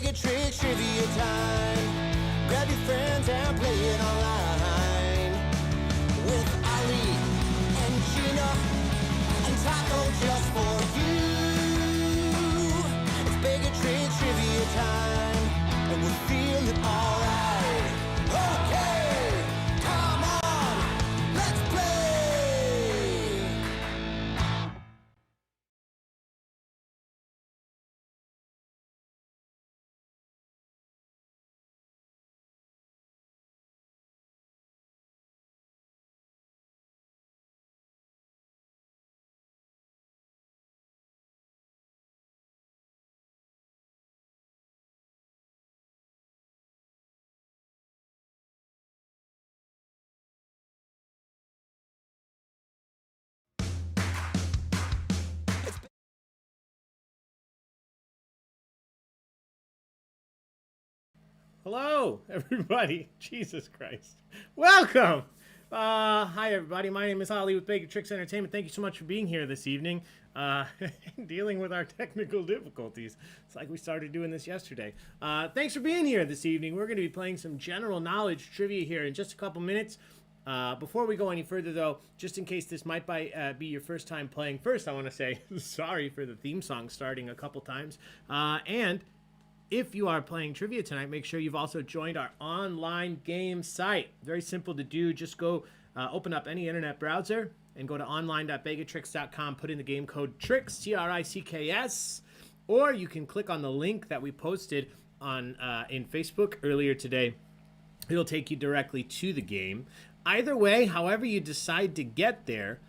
Bag of Tricks trivia time. Grab your friends and play it online. With Ali and Gina and Taco just for you. It's Bag of Tricks trivia time. And we're feeling alright. Okay, come on, let's play. Hello, everybody. Jesus Christ. Welcome. Hi, everybody. My name is Ali with Baig Tricks Entertainment. Thank you so much for being here this evening. Dealing with our technical difficulties. It's like we started doing this yesterday. Thanks for being here this evening. We're going to be playing some general knowledge trivia here in just a couple minutes. Before we go any further, though, just in case this might be your first time playing, first I want to say sorry for the theme song starting a couple times. And if you are playing trivia tonight, make sure you've also joined our online game site. Very simple to do. Just go open up any internet browser and go to online.baigatricks.com. Put in the game code TRICKS, TRICKS, or you can click on the link that we posted on in Facebook earlier today. It'll take you directly to the game. Either way, however you decide to get there,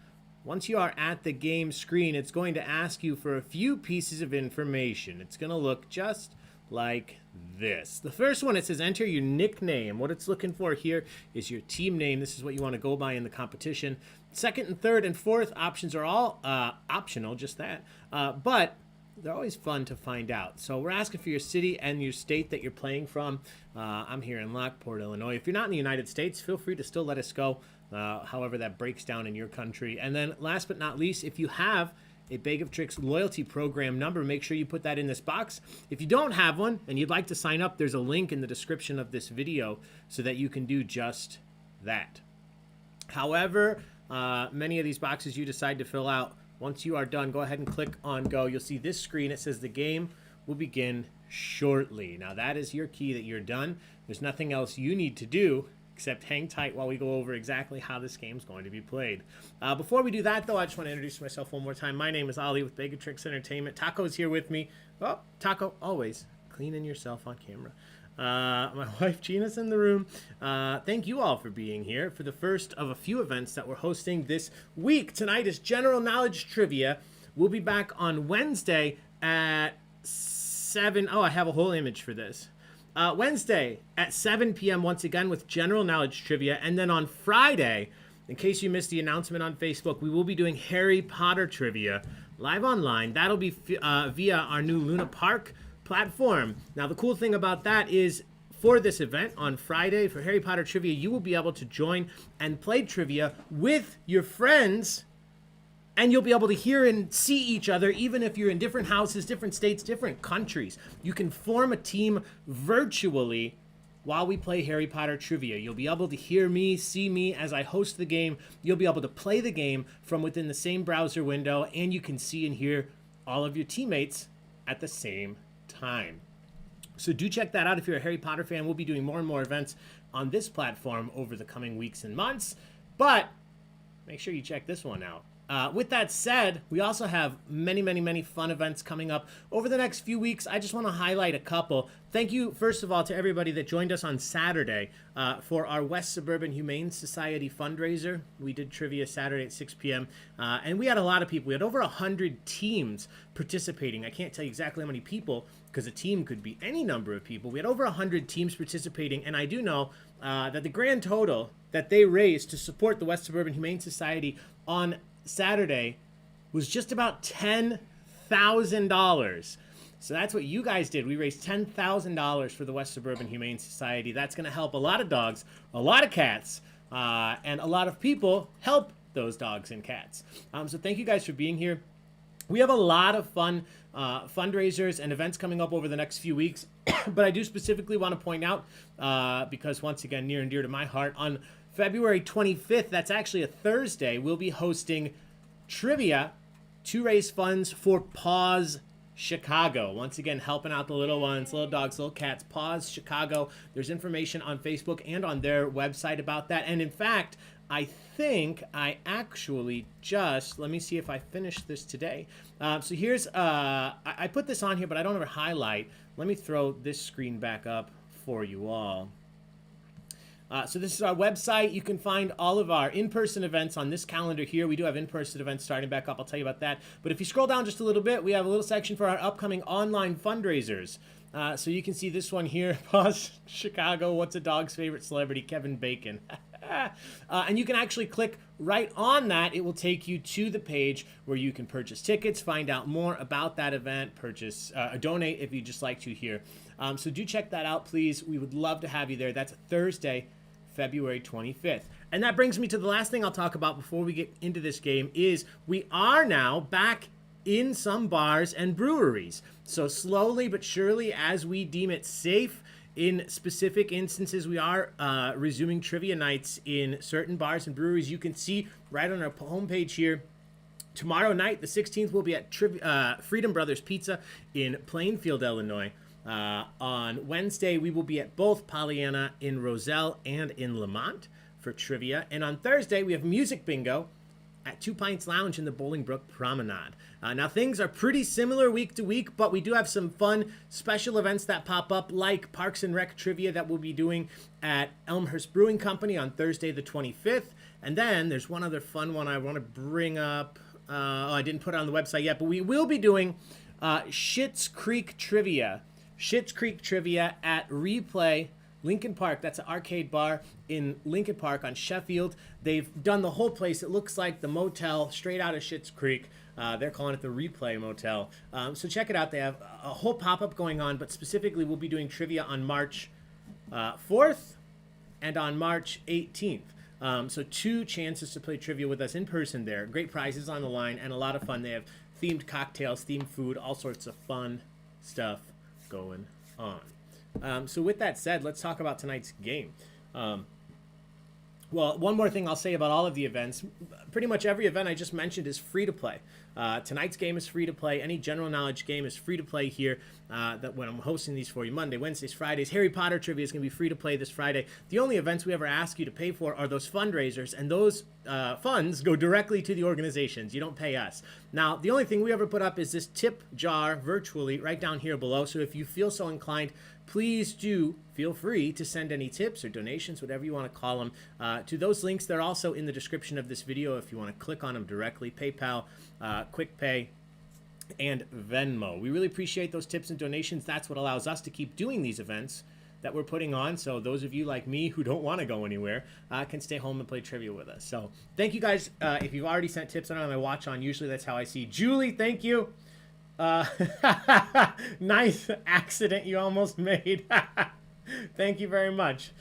once you are at the game screen, it's going to ask you for a few pieces of information. It's going to look just like this. The first one, it says enter your nickname. What it's looking for here is your team name. This is what you want to go by in the competition. Second and third and fourth options are all optional, just that. But they're always fun to find out. So we're asking for your city and your state that you're playing from. I'm here in Lockport, Illinois. If you're not in the United States, feel free to still let us go, however that breaks down in your country. And then last but not least, if you have a Baig of Tricks loyalty program number, make sure you put that in this box. If you don't have one and you'd like to sign up, there's a link in the description of this video so that you can do just that. However, many of these boxes you decide to fill out, once you are done, go ahead and click on go. You'll see this screen. It says the game will begin shortly. Now that is your key that you're done. There's nothing else you need to do except hang tight while we go over exactly how this game's going to be played. Before we do that, though, I just want to introduce myself one more time. My name is Ali with Baig Tricks Entertainment. Taco's here with me. Oh, Taco, always cleaning yourself on camera. My wife Gina's in the room. Thank you all for being here for the first of a few events that we're hosting this week. Tonight is General Knowledge Trivia. We'll be back on Wednesday at 7. Oh, I have a whole image for this. Wednesday at 7 p.m. once again with General Knowledge Trivia. And then on Friday, in case you missed the announcement on Facebook, we will be doing Harry Potter Trivia live online. That'll be via our new Luna Park platform. Now, the cool thing about that is for this event on Friday for Harry Potter Trivia, you will be able to join and play trivia with your friends. And you'll be able to hear and see each other, even if you're in different houses, different states, different countries. You can form a team virtually while we play Harry Potter Trivia. You'll be able to hear me, see me as I host the game. You'll be able to play the game from within the same browser window, and you can see and hear all of your teammates at the same time. So do check that out if you're a Harry Potter fan. We'll be doing more and more events on this platform over the coming weeks and months. But make sure you check this one out. With that said, we also have many fun events coming up over the next few weeks. I just want to highlight a couple. Thank you, first of all, to everybody that joined us on Saturday for our West Suburban Humane Society fundraiser. We did trivia Saturday at 6 p.m. And we had a lot of people. We had over 100 teams participating. I can't tell you exactly how many people because a team could be any number of people. We had over 100 teams participating, and I do know that the grand total that they raised to support the West Suburban Humane Society on Saturday was just about $10,000. So that's what you guys did. We raised $10,000 for the West Suburban Humane Society. That's going to help a lot of dogs, a lot of cats, and a lot of people help those dogs and cats. So thank you guys for being here. We have a lot of fun fundraisers and events coming up over the next few weeks. But I do specifically want to point out, because once again, near and dear to my heart, on February 25th, that's actually a Thursday, we'll be hosting trivia to raise funds for Paws Chicago. Once again, helping out the little ones, little dogs, little cats. Paws Chicago. There's information on Facebook and on their website about that. And in fact, I think I actually just, let me see if I finished this today. So here's, I put this on here, but I don't ever highlight. Let me throw this screen back up for you all. So this is our website. You can find all of our in-person events on this calendar here. We do have in-person events starting back up. I'll tell you about that. But if you scroll down just a little bit, we have a little section for our upcoming online fundraisers. So you can see this one here, Paws Chicago, what's a dog's favorite celebrity? Kevin Bacon. And you can actually click right on that. It will take you to the page where you can purchase tickets, find out more about that event, purchase, donate if you'd just like to here. So do check that out, please. We would love to have you there. That's Thursday, February 25th. And that brings me to the last thing I'll talk about before we get into this game is we are now back in some bars and breweries. So slowly but surely, as we deem it safe, in specific instances, we are resuming trivia nights in certain bars and breweries. You can see right on our homepage here. Tomorrow night, the 16th, we'll be at Freedom Brothers Pizza in Plainfield, Illinois. On Wednesday, we will be at both Pollyanna in Roselle and in Lemont for trivia. And on Thursday, we have Music Bingo at Two Pints Lounge in the Bolingbrook Promenade. Now, things are pretty similar week to week, but we do have some fun special events that pop up, like Parks and Rec trivia that we'll be doing at Elmhurst Brewing Company on Thursday the 25th. And then there's one other fun one I want to bring up. I didn't put it on the website yet, but we will be doing Schitt's Creek trivia. Schitt's Creek trivia at Replay Lincoln Park. That's an arcade bar in Lincoln Park on Sheffield. They've done the whole place. It looks like the motel straight out of Schitt's Creek. They're calling it the Replay Motel. So check it out. They have a whole pop-up going on, but specifically we'll be doing trivia on March 4th and on March 18th. So 2 chances to play trivia with us in person there. Great prizes on the line and a lot of fun. They have themed cocktails, themed food, all sorts of fun stuff going on. So with that said, let's talk about tonight's game. Well, one more thing I'll say about all of the events. Pretty much every event I just mentioned is free to play. Tonight's game is free to play. Any general knowledge game is free to play here. That when I'm hosting these for you, Monday, Wednesdays, Fridays. Harry Potter trivia is going to be free to play this Friday. The only events we ever ask you to pay for are those fundraisers, and those funds go directly to the organizations. You don't pay us. Now, the only thing we ever put up is this tip jar virtually right down here below. So if you feel so inclined, please do feel free to send any tips or donations, whatever you want to call them, to those links. They're also in the description of this video if you want to click on them directly. PayPal, QuickPay, and Venmo. We really appreciate those tips and donations. That's what allows us to keep doing these events that we're putting on. So those of you like me who don't want to go anywhere can stay home and play trivia with us. So thank you guys. If you've already sent tips, I don't have my watch on. Usually that's how I see. Julie, thank you. Nice accident you almost made. Thank you very much.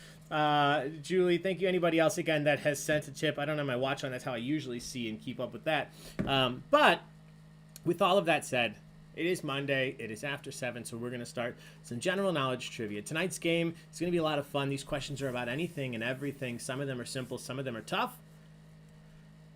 Julie, thank you. Anybody else, again, that has sent a tip. I don't have my watch on. That's how I usually see and keep up with that. But with all of that said, it is Monday. It is after 7, so we're going to start some general knowledge trivia. Tonight's game is going to be a lot of fun. These questions are about anything and everything. Some of them are simple. Some of them are tough.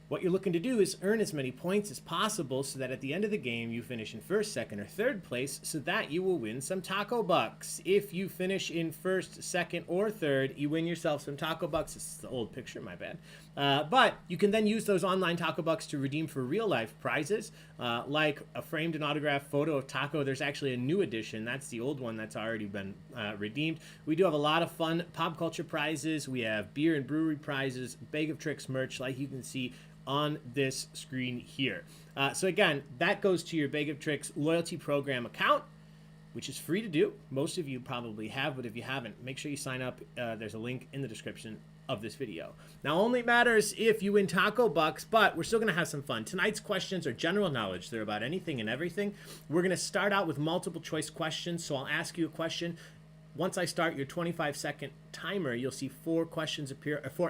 What you're looking to do is earn as many points as possible so that at the end of the game you finish in first, second, or third place so that you will win some taco bucks. If you finish in first, second, or third, you win yourself some taco bucks. This is the old picture, my bad. But you can then use those online taco bucks to redeem for real-life prizes, like a framed and autographed photo of Taco. There's actually a new edition. That's the old one that's already been redeemed. We do have a lot of fun pop culture prizes. We have beer and brewery prizes, Baig of Tricks merch, like you can see on this screen here. So again, that goes to your Baig of Tricks loyalty program account, which is free to do. Most of you probably have, but if you haven't, make sure you sign up. There's a link in the description of this video. Now, only matters if you win taco bucks, but we're still going to have some fun. Tonight's questions are general knowledge. They're about anything and everything. We're going to start out with multiple choice questions. So I'll ask you a question. Once I start your 25-second timer, you'll see 4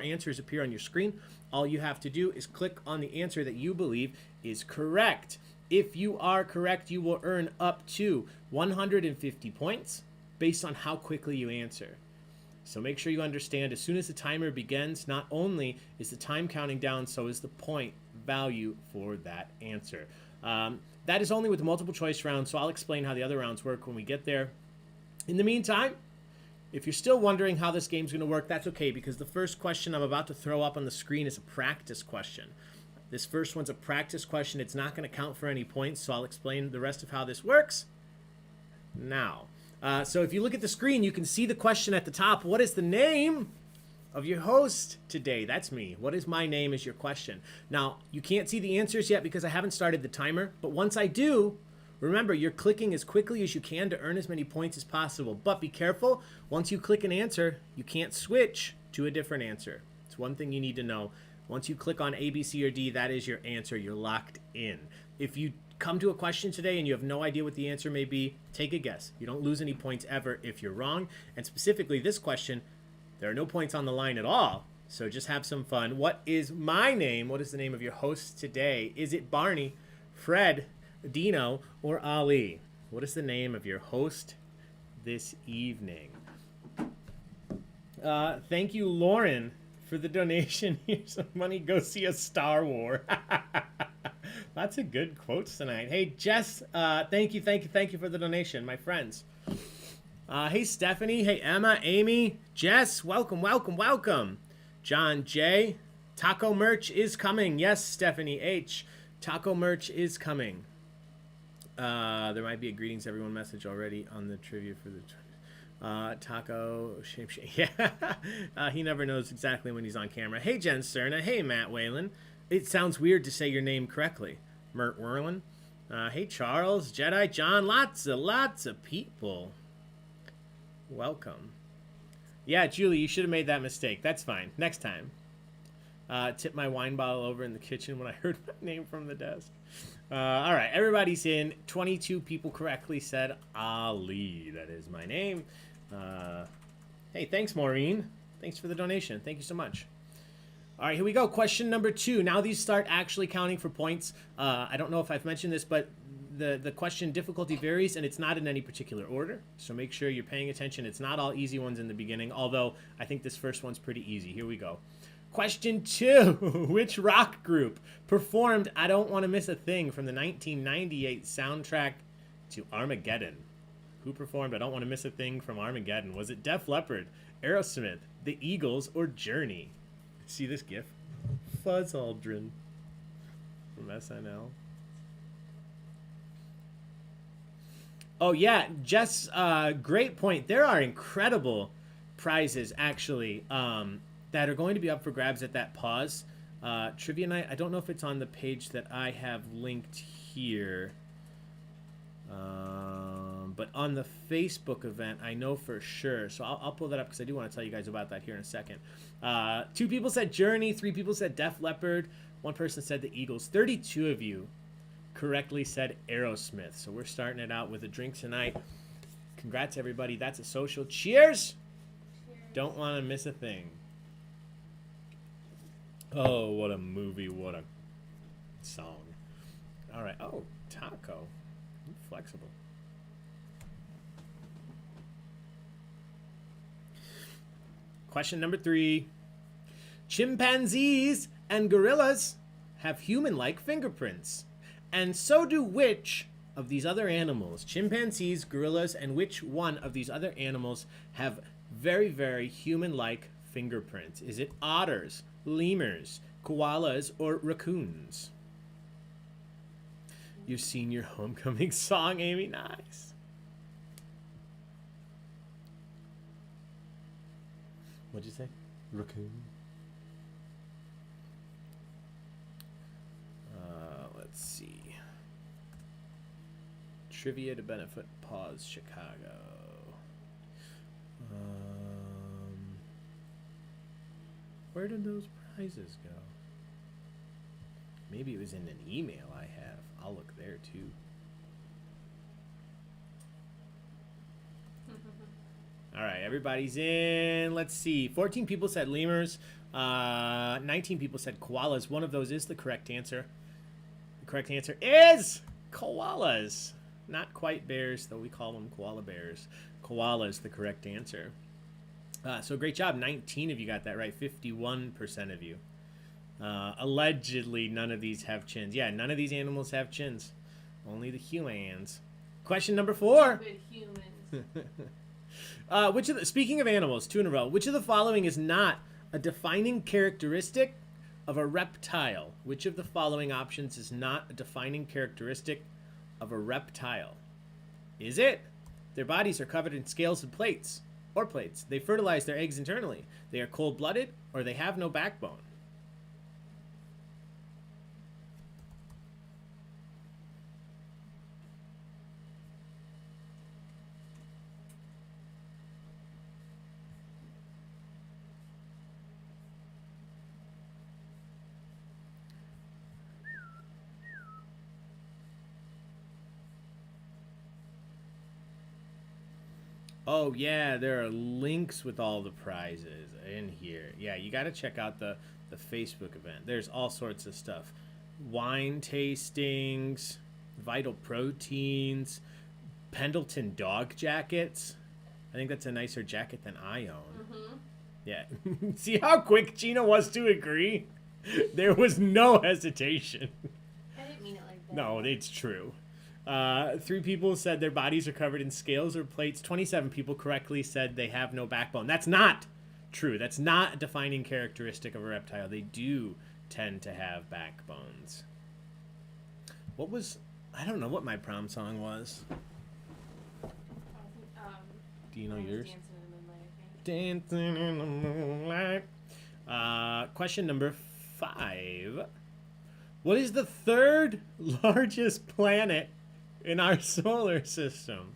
answers appear on your screen. All you have to do is click on the answer that you believe is correct. If you are correct, you will earn up to 150 points based on how quickly you answer. So make sure you understand, as soon as the timer begins, not only is the time counting down, so is the point value for that answer. That is only with the multiple choice round, so I'll explain how the other rounds work when we get there. In the meantime, if you're still wondering how this game's going to work, that's okay, because the first question I'm about to throw up on the screen is a practice question. This first one's a practice question. It's not going to count for any points, so I'll explain the rest of how this works now. So if you look at the screen, you can see the question at the top. What is the name of your host today? That's me. What is my name is your question. Now, you can't see the answers yet because I haven't started the timer, but once I do, remember, you're clicking as quickly as you can to earn as many points as possible. But be careful, once you click an answer, you can't switch to a different answer. It's one thing you need to know. Once you click on A, B, C, or D, that is your answer. You're locked in. If you come to a question today and you have no idea what the answer may be, take a guess. You don't lose any points ever if you're wrong. And specifically this question, there are no points on the line at all. So just have some fun. What is my name? What is the name of your host today? Is it Barney, Fred, Dino, or Ali? What is the name of your host this evening? Thank you, Lauren, for the donation. Here's some money. Go see a Star War. Lots of good quotes tonight. Hey, Jess, thank you for the donation, my friends. Hey, Stephanie. Hey, Emma, Amy, Jess, welcome. John J. Taco merch is coming. Yes, Stephanie H. Taco merch is coming. There might be a greetings everyone message already on the trivia for the Taco shape. Yeah, he never knows exactly when he's on camera. Hey, Jen Cerna. Hey, Matt Whalen. It sounds weird to say your name correctly. Mert Werlin. Hey, Charles, Jedi, John. Lots of people. Welcome. Yeah, Julie, you should have made that mistake. That's fine. Next time. Tip my wine bottle over in the kitchen when I heard my name from the desk. All right, everybody's in. 22 people correctly said Ali. That is my name. Hey, thanks, Maureen. Thanks for the donation. Thank you so much. All right, here we go. Question number 2. Now these start actually counting for points. I don't know if I've mentioned this, but the question difficulty varies, and it's not in any particular order. So make sure you're paying attention. It's not all easy ones in the beginning, although I think this first one's pretty easy. Here we go. Question 2. Which rock group performed I Don't Want to Miss a Thing from the 1998 soundtrack to Armageddon? Who performed I Don't Want to Miss a Thing from Armageddon? Was it Def Leppard, Aerosmith, The Eagles, or Journey? See this gif? Fuzz Aldrin from SNL. Oh, yeah, Jess, great point. There are incredible prizes, actually, that are going to be up for grabs at that pause. Trivia night, I don't know if it's on the page that I have linked here. But on the Facebook event, I know for sure. So I'll pull that up because I do want to tell you guys about that here in a second. 2 people said Journey. 3 people said Def Leppard. 1 person said the Eagles. 32 of you correctly said Aerosmith. So we're starting it out with a drink tonight. Congrats, everybody. That's a social. Cheers. Don't want to miss a thing. Oh, what a movie. What a song. All right. Oh, taco. Flexible. Question number 3. Chimpanzees and gorillas have human-like fingerprints. And so do which of these other animals? Chimpanzees, gorillas, and which one of these other animals have very, very human-like fingerprints? Is it otters, lemurs, koalas, or raccoons? Your senior homecoming song, Amy. Nice. What'd you say? Raccoon. Let's see. Trivia to benefit Pause Chicago. Where did those prizes go? Maybe it was in an email I have. I'll look there too. All right, everybody's in. Let's see. 14 people said lemurs. 19 people said koalas. One of those is the correct answer. The correct answer is Koalas. Not quite bears, though we call them koala bears. Koala is the correct answer. So great job. 19 of you got that right. 51% of you. Allegedly, none of these have chins. Yeah, none of these animals have chins. Only the humans. Question number 4. Stupid humans. Speaking of animals, 2 in a row. Which of the following is not a defining characteristic of a reptile? Which of the following options is not a defining characteristic of a reptile? Is it? Their bodies are covered in scales and plates. Or plates. They fertilize their eggs internally. They are cold-blooded, or they have no backbone. Oh, yeah, there are links with all the prizes in here. Yeah, you got to check out the Facebook event. There's all sorts of stuff. Wine tastings, vital proteins, Pendleton dog jackets. I think that's a nicer jacket than I own. Mm-hmm. Yeah. See how quick Gina was to agree? There was no hesitation. I didn't mean it like that. No, it's true. 3 people said their bodies are covered in scales or plates. 27 people correctly said they have no backbone. That's not true. That's not a defining characteristic of a reptile. They do tend to have backbones. I don't know what my prom song was. Do you know yours? Dancing in the Moonlight, I think. Dancing in the moonlight. Question number 5. What is the 3rd largest planet in our solar system?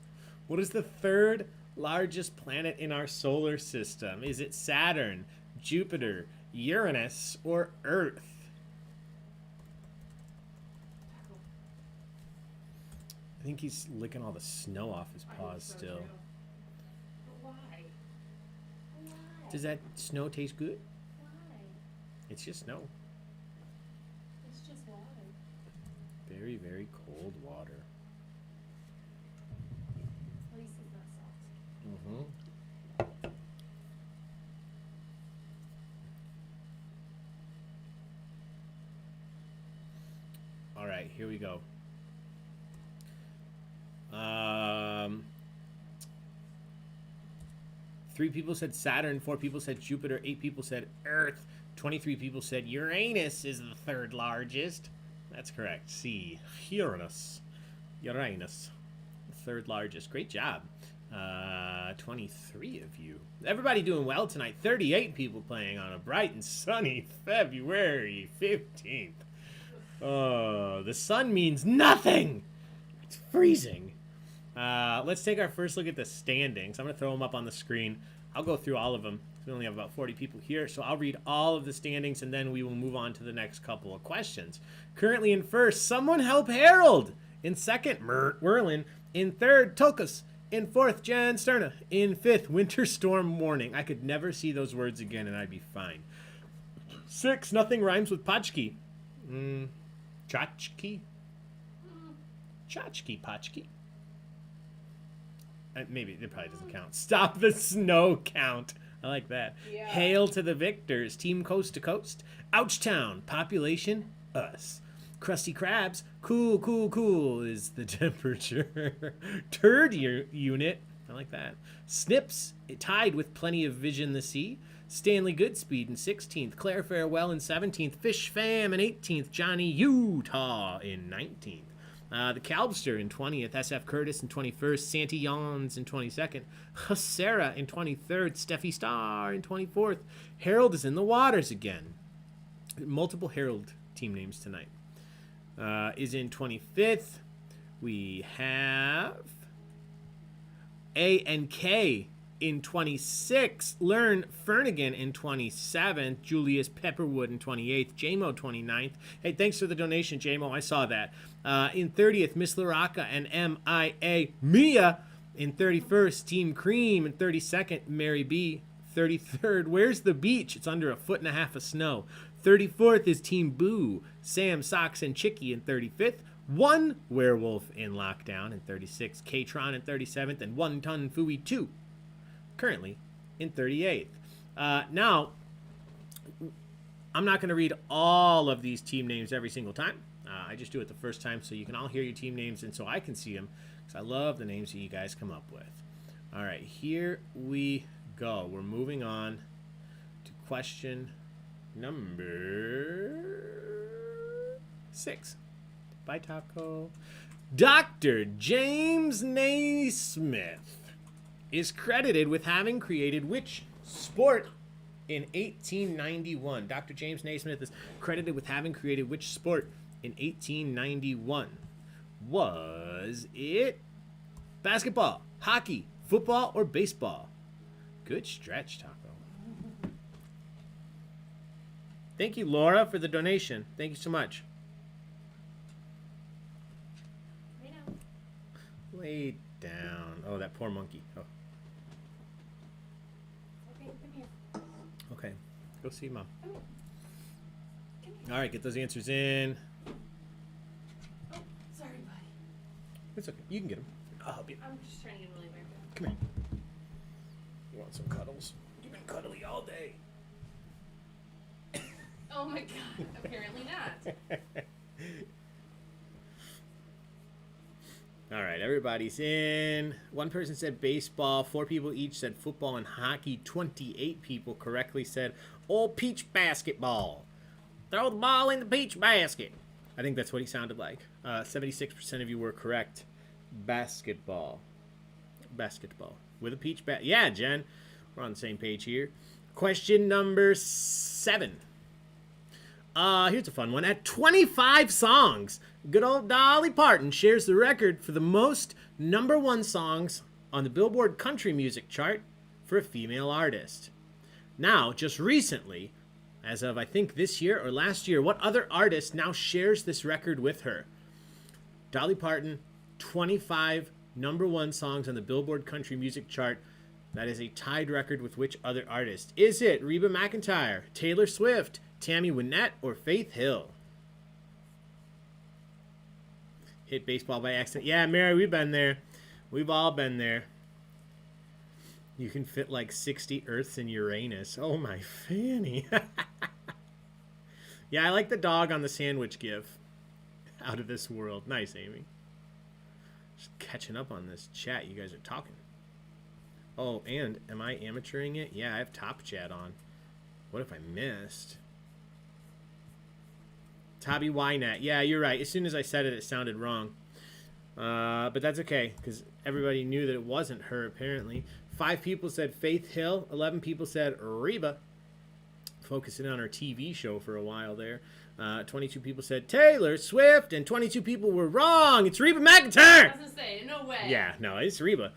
What is the 3rd largest planet in our solar system? Is it Saturn, Jupiter, Uranus, or Earth? I think he's licking all the snow off his paws still. True. But why? Why? Does that snow taste good? Why? It's just snow. It's just water. Very, very cold water. At least it's not salty. Mm-hmm. All right, here we go. 3 people said Saturn, 4 people said Jupiter, 8 people said Earth, 23 people said Uranus is the 3rd largest. That's correct. C. Uranus. Uranus. 3rd largest. Great job. 23 of you. Everybody doing well tonight. 38 people playing on a bright and sunny February 15th. Oh, the sun means nothing. It's freezing. Let's take our first look at the standings. I'm going to throw them up on the screen. I'll go through all of them. We only have about 40 people here, so I'll read all of the standings, and then we will move on to the next couple of questions. Currently in first, someone help Harold. In second, Merlin. In third, Tokus. In fourth, Jan Sterna. In fifth, Winter Storm Warning. I could never see those words again, and I'd be fine. 6, nothing rhymes with Pachki. Chachki? Chachki, Pachki. Maybe it probably doesn't count. Stop the snow count. I like that. Yeah. Hail to the victors. Team Coast to Coast. Ouchtown. Population, us. Krusty Krabs. Cool, cool, cool is the temperature. Turd unit. I like that. Snips. Tied with plenty of vision the sea. Stanley Goodspeed in 16th. Claire Farewell in 17th. Fish Fam in 18th. Johnny Utah in 19th. The Calbster in 20th, SF Curtis in 21st, Santi Yawns in 22nd, Sarah in 23rd, Steffi Starr in 24th. Harold is in the waters again. Multiple Harold team names tonight. Is in 25th. We have A and K in 26th, Learn Fernigan in 27th, Julius Pepperwood in 28th, JMO 29th. Hey, thanks for the donation, JMO. I saw that. In 30th, Miss Laraka and MIA Mia. In 31st, Team Cream. In 32nd, Mary B. 33rd, Where's the Beach? It's under 1.5 feet of snow. 34th is Team Boo, Sam, Socks, and Chicky in 35th. 1 Werewolf in Lockdown in 36th, K-Tron in 37th, and 1 Ton Fooey 2 currently in 38th. Now, I'm not going to read all of these team names every single time. I just do it the first time so you can all hear your team names and so I can see them because I love the names that you guys come up with. All right, here we go. We're moving on to question number 6. Bye, Taco. Dr. James Naismith is credited with having created which sport in 1891? Dr. James Naismith is credited with having created which sport in 1891? Was it basketball, hockey, football, or baseball? Good stretch, Taco. Thank you, Laura, for the donation. Thank you so much. Lay down. Lay down. Oh, that poor monkey. Oh, Okay, come here. okay. Go see Mom. Come here. Come here. All right, get those answers in. Oh, sorry, buddy. It's okay. You can get them. I'll help you. I'm just trying to get really weird. Come here. You want some cuddles? You've been cuddly all day. Oh my god, apparently not. All right, everybody's in. One person said baseball. 4 people each said football and hockey. 28 people correctly said old peach basketball. Throw the ball in the peach basket. I think that's what he sounded like. 76% of you were correct. Basketball. Basketball. With a peach bat. Yeah, Jen. We're on the same page here. Question number 7. Here's a fun one. At 25 songs, good old Dolly Parton shares the record for the most #1 songs on the Billboard country music chart for a female artist. Now, just recently, as of I think this year or last year, what other artist now shares this record with her? Dolly Parton, 25 #1 songs on the Billboard country music chart. That is a tied record with which other artist? Is it Reba McEntire, Taylor Swift, Tammy Wynette, or Faith Hill? Hit baseball by accident. Yeah, Mary, we've been there. We've all been there. You can fit like 60 Earths in Uranus. Oh, my fanny. Yeah, I like the dog on the sandwich gif. Out of this world. Nice, Amy. Just catching up on this chat. You guys are talking. Oh, and am I amateuring it? Yeah, I have Top Chat on. What if I missed? Tabby Wynat. Yeah, you're right. As soon as I said it, it sounded wrong. But that's okay, because everybody knew that it wasn't her, apparently. 5 people said Faith Hill. 11 people said Reba. Focusing on her TV show for a while there. 22 people said Taylor Swift, and 22 people were wrong. It's Reba McEntire! I was gonna say, no way. Yeah, no, it's Reba.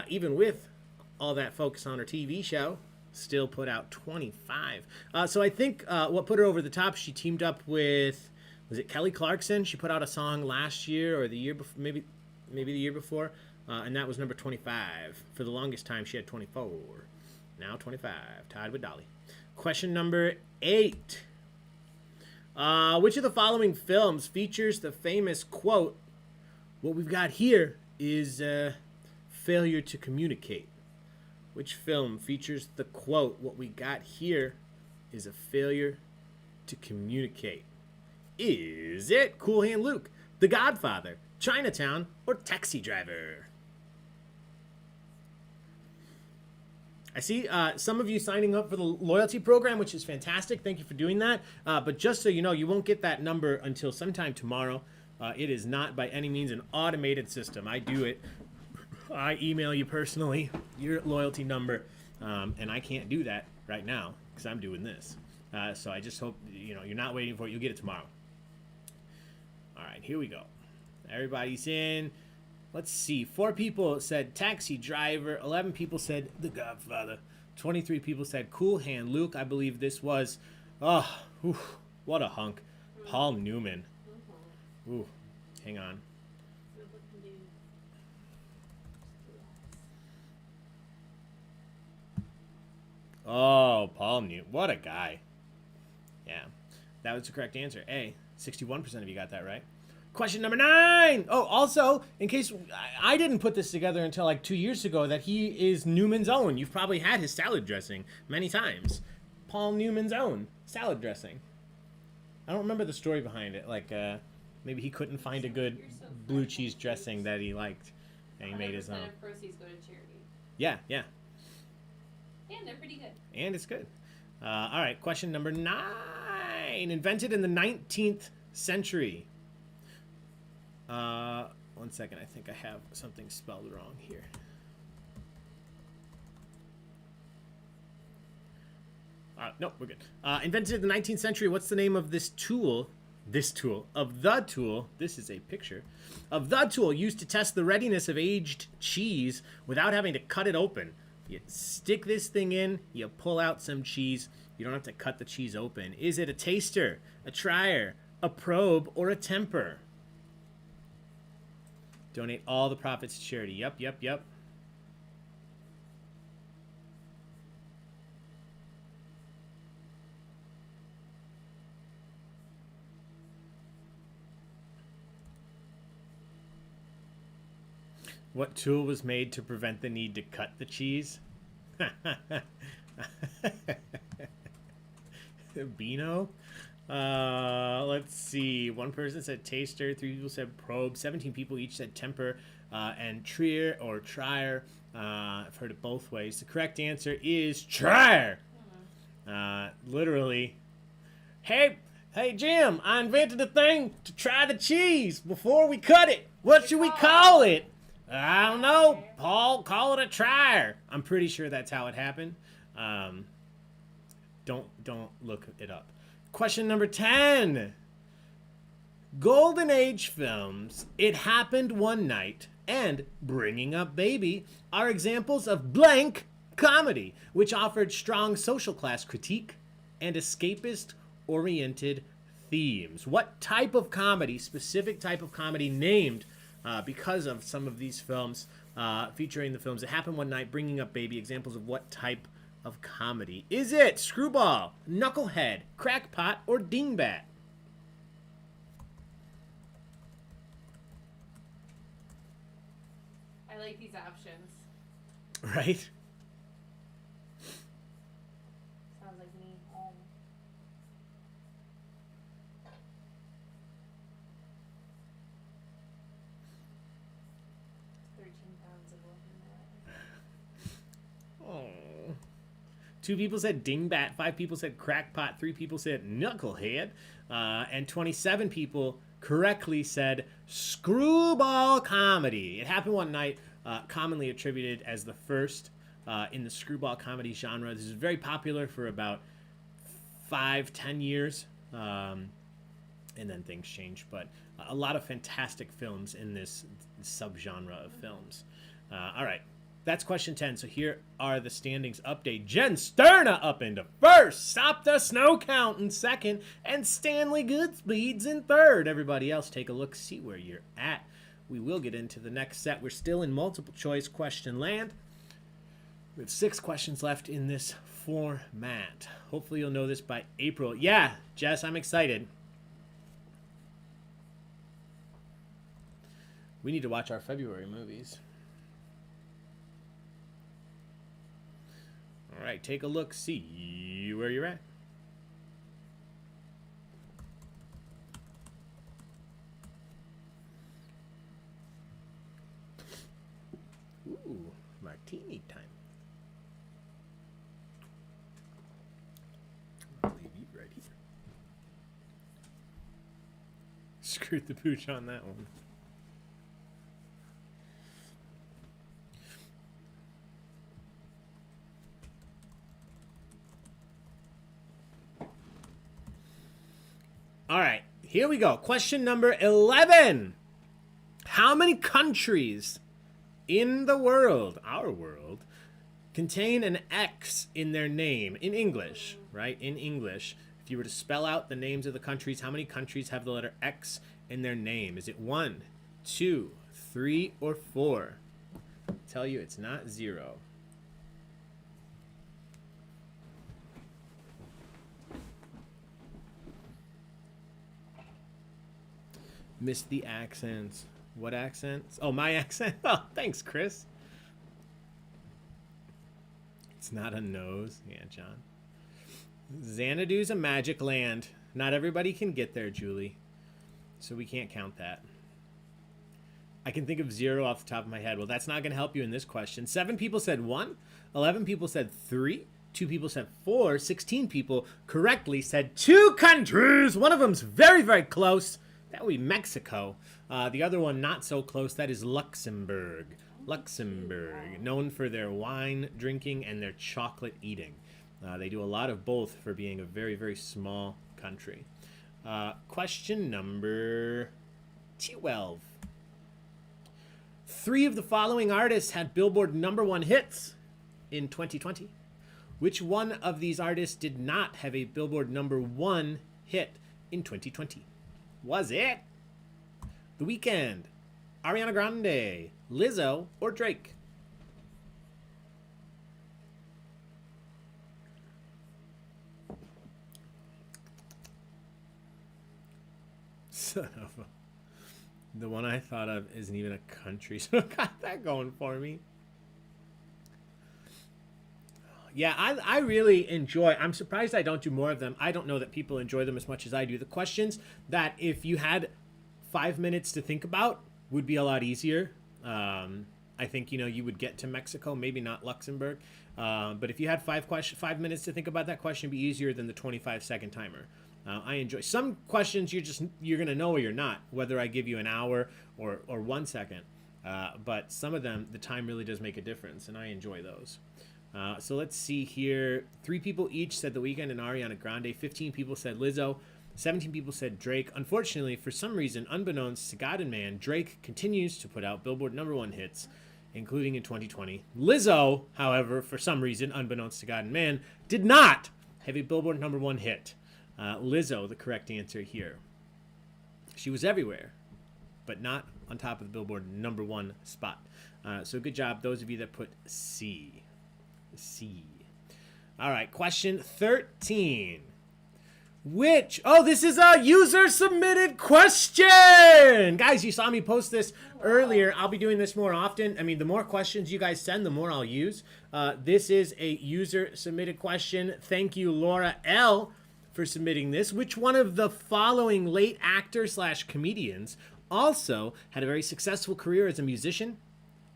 Even with all that focus on her TV show, still put out 25. So I think what put her over the top, she teamed up with, was it Kelly Clarkson? She put out a song last year or the year before, maybe the year before, and that was number 25. For the longest time, she had 24. Now 25, tied with Dolly. Question number 8. Which of the following films features the famous quote, "What we've got here is failure to communicate"? Which film features the quote, "What we got here is a failure to communicate"? Is it Cool Hand Luke, The Godfather, Chinatown, or Taxi Driver? I see some of you signing up for the loyalty program, which is fantastic. Thank you for doing that. But just so you know, you won't get that number until sometime tomorrow. It is not by any means an automated system. I do it. I email you personally your loyalty number, and I can't do that right now because I'm doing this. So I just hope you're not waiting for it. You'll get it tomorrow. All right, here we go. Everybody's in. Let's see. 4 people said Taxi Driver. 11 people said The Godfather. 23 people said Cool Hand Luke. I believe this was, what a hunk. Paul Newman. Ooh, hang on. Oh, Paul Newman. What a guy. Yeah, that was the correct answer. A. 61% of you got that right. Question number 9. Oh, also, in case I didn't put this together until like 2 years ago, that he is Newman's Own. You've probably had his salad dressing many times. Paul Newman's Own salad dressing. I don't remember the story behind it. Like, maybe he couldn't find a good blue cheese dressing that he liked, and he made his own. 100% of proceeds go to charity. Yeah. And they're pretty good. And it's good. All right, question number 9. Invented in the 19th century. 1 second, I think I have something spelled wrong here. No, we're good. Invented in the 19th century. What's the name of this tool? This tool. Of the tool. This is a picture. Of the tool used to test the readiness of aged cheese without having to cut it open. You stick this thing in, you pull out some cheese. You don't have to cut the cheese open. Is it a taster, a trier, a probe, or a temper? Donate all the profits to charity. Yep. What tool was made to prevent the need to cut the cheese? Beano? Let's see. One person said taster, 3 people said probe, 17 people each said temper, and trier or trier. I've heard it both ways. The correct answer is trier. Literally. Hey Jim, I invented a thing to try the cheese before we cut it. What should we call it? I don't know. Paul, call it a trier. I'm pretty sure that's how it happened. Don't look it up. Question number 10. Golden Age films, It Happened One Night, and Bringing Up Baby are examples of blank comedy, which offered strong social class critique and escapist-oriented themes. What type of comedy, specific type of comedy named because of some of these films, featuring the films It Happened One Night, Bringing Up Baby, examples of what type of comedy? Is it screwball, knucklehead, crackpot, or dingbat? I like these options. Right? Sounds like me home. Oh. 2 people said dingbat, 5 people said crackpot, 3 people said knucklehead, and 27 people correctly said screwball comedy. It Happened One Night, commonly attributed as the first in the screwball comedy genre. This is very popular for about 5-10 years, and then things changed. But a lot of fantastic films in this subgenre of films. All right. That's question 10. So here are the standings update. Jen Sterna up into first. Stop the Snow Count in second. And Stanley Goodspeed's in third. Everybody else, take a look, see where you're at. We will get into the next set. We're still in multiple choice question land. We have 6 questions left in this format. Hopefully you'll know this by April. Yeah, Jess, I'm excited. We need to watch our February movies. All right, take a look, see where you're at. Ooh, martini time. I'll leave you right here. Screwed the pooch on that one. All right, here we go. Question number 11. How many countries in the world, our world, contain an X in their name in English, right? In English, if you were to spell out the names of the countries, how many countries have the letter X in their name? Is it 1, 2, 3, or 4? I'll tell you it's not 0. Missed the accents. What accents? Oh, my accent. Oh, thanks, Chris. It's not a nose. Yeah, John. Xanadu's a magic land. Not everybody can get there, Julie. So we can't count that. I can think of 0 off the top of my head. Well, that's not going to help you in this question. 7 people said 1. 11 people said 3. 2 people said 4. 16 people correctly said 2 countries. One of them's very, very close. That would be Mexico. The other one not so close. That is Luxembourg. Luxembourg, known for their wine drinking and their chocolate eating. They do a lot of both for being a very, very small country. Question number 12. 3 of the following artists had Billboard #1 hits in 2020. Which one of these artists did not have a Billboard #1 hit in 2020? Was it The Weeknd, Ariana Grande, Lizzo, or Drake? Son of a... The one I thought of isn't even a country, so I got that going for me. Yeah, I really enjoy... I'm surprised I don't do more of them. I don't know that people enjoy them as much as I do. The questions that if you had 5 minutes to think about would be a lot easier. I think, you would get to Mexico, maybe not Luxembourg. But if you had 5 minutes to think about that question, it'd be easier than the 25-second timer. I enjoy some questions. You're gonna know or you're not, whether I give you an hour or 1 second. But some of them, the time really does make a difference, and I enjoy those. So let's see here. 3 people each said The Weeknd and Ariana Grande. 15 people said Lizzo. 17 people said Drake. Unfortunately, for some reason, unbeknownst to God and man, Drake continues to put out Billboard #1 hits, including in 2020. Lizzo, however, for some reason, unbeknownst to God and man, did not have a Billboard #1 hit. Lizzo, the correct answer here. She was everywhere, but not on top of the Billboard #1 spot. So good job, those of you that put C. C. All right, question 13. This is a user-submitted question! Guys, you saw me post this earlier. I'll be doing this more often. I mean, the more questions you guys send, the more I'll use. This is a user-submitted question. Thank you, Laura L., for submitting this. Which one of the following late actor/comedians also had a very successful career as a musician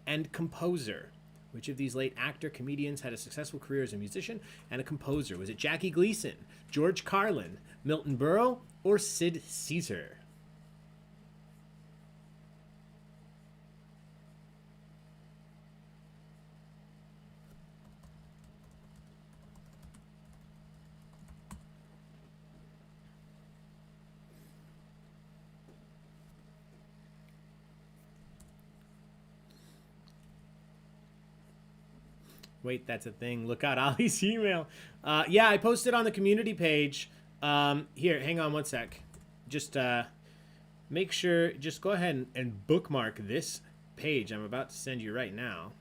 and composer? Which of these late actor comedians had a successful career as a musician and a composer? Was it Jackie Gleason, George Carlin, Milton Berle, or Sid Caesar? Wait, that's a thing. Look out, Ollie's email. Yeah, I posted on the community page. Here, hang on 1 sec. Just make sure, just go ahead and bookmark this page I'm about to send you right now.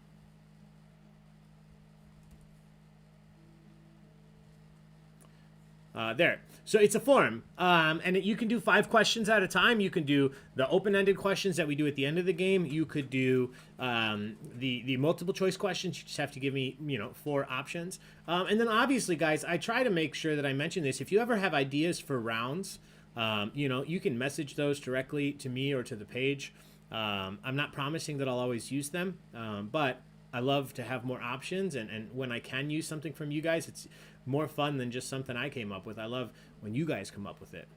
There. So it's a form, and you can do 5 questions at a time. You can do the open-ended questions that we do at the end of the game. You could do the multiple choice questions. You just have to give me 4 options. And then obviously, guys, I try to make sure that I mention this. If you ever have ideas for rounds, you can message those directly to me or to the page. I'm not promising that I'll always use them, but I love to have more options. And when I can use something from you guys, it's more fun than just something I came up with. I love when you guys come up with it.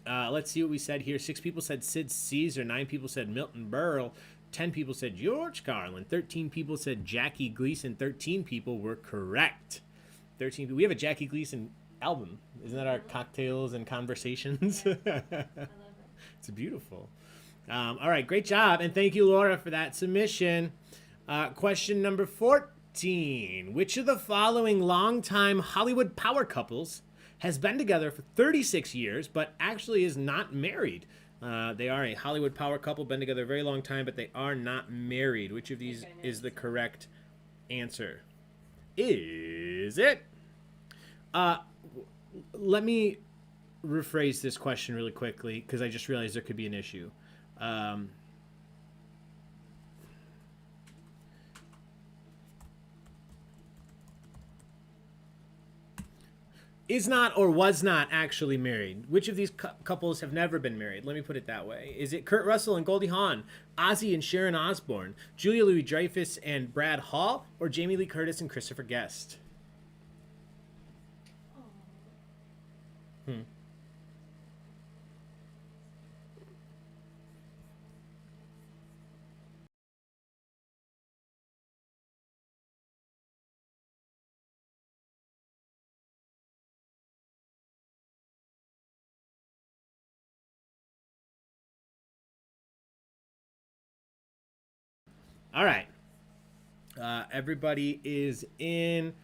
Let's see what we said here. 6 people said Sid Caesar. 9 people said Milton Berle. 10 people said George Carlin. 13 people said Jackie Gleason. 13 people were correct. 13. We have a Jackie Gleason album. Isn't that our cocktails and conversations? I love it. It's beautiful. All right, great job. And thank you, Laura, for that submission. Question number 14. Which of the following longtime Hollywood power couples has been together for 36 years, but actually is not married? They are a Hollywood power couple, been together a very long time, but they are not married. Which of these is the correct answer? Is it? Let me rephrase this question really quickly because I just realized there could be an issue. Is not or was not actually married. Which of these couples have never been married? Let me put it that way. Is it Kurt Russell and Goldie Hawn, Ozzy and Sharon Osbourne, Julia Louis-Dreyfus and Brad Hall, or Jamie Lee Curtis and Christopher Guest? All right. Everybody is in.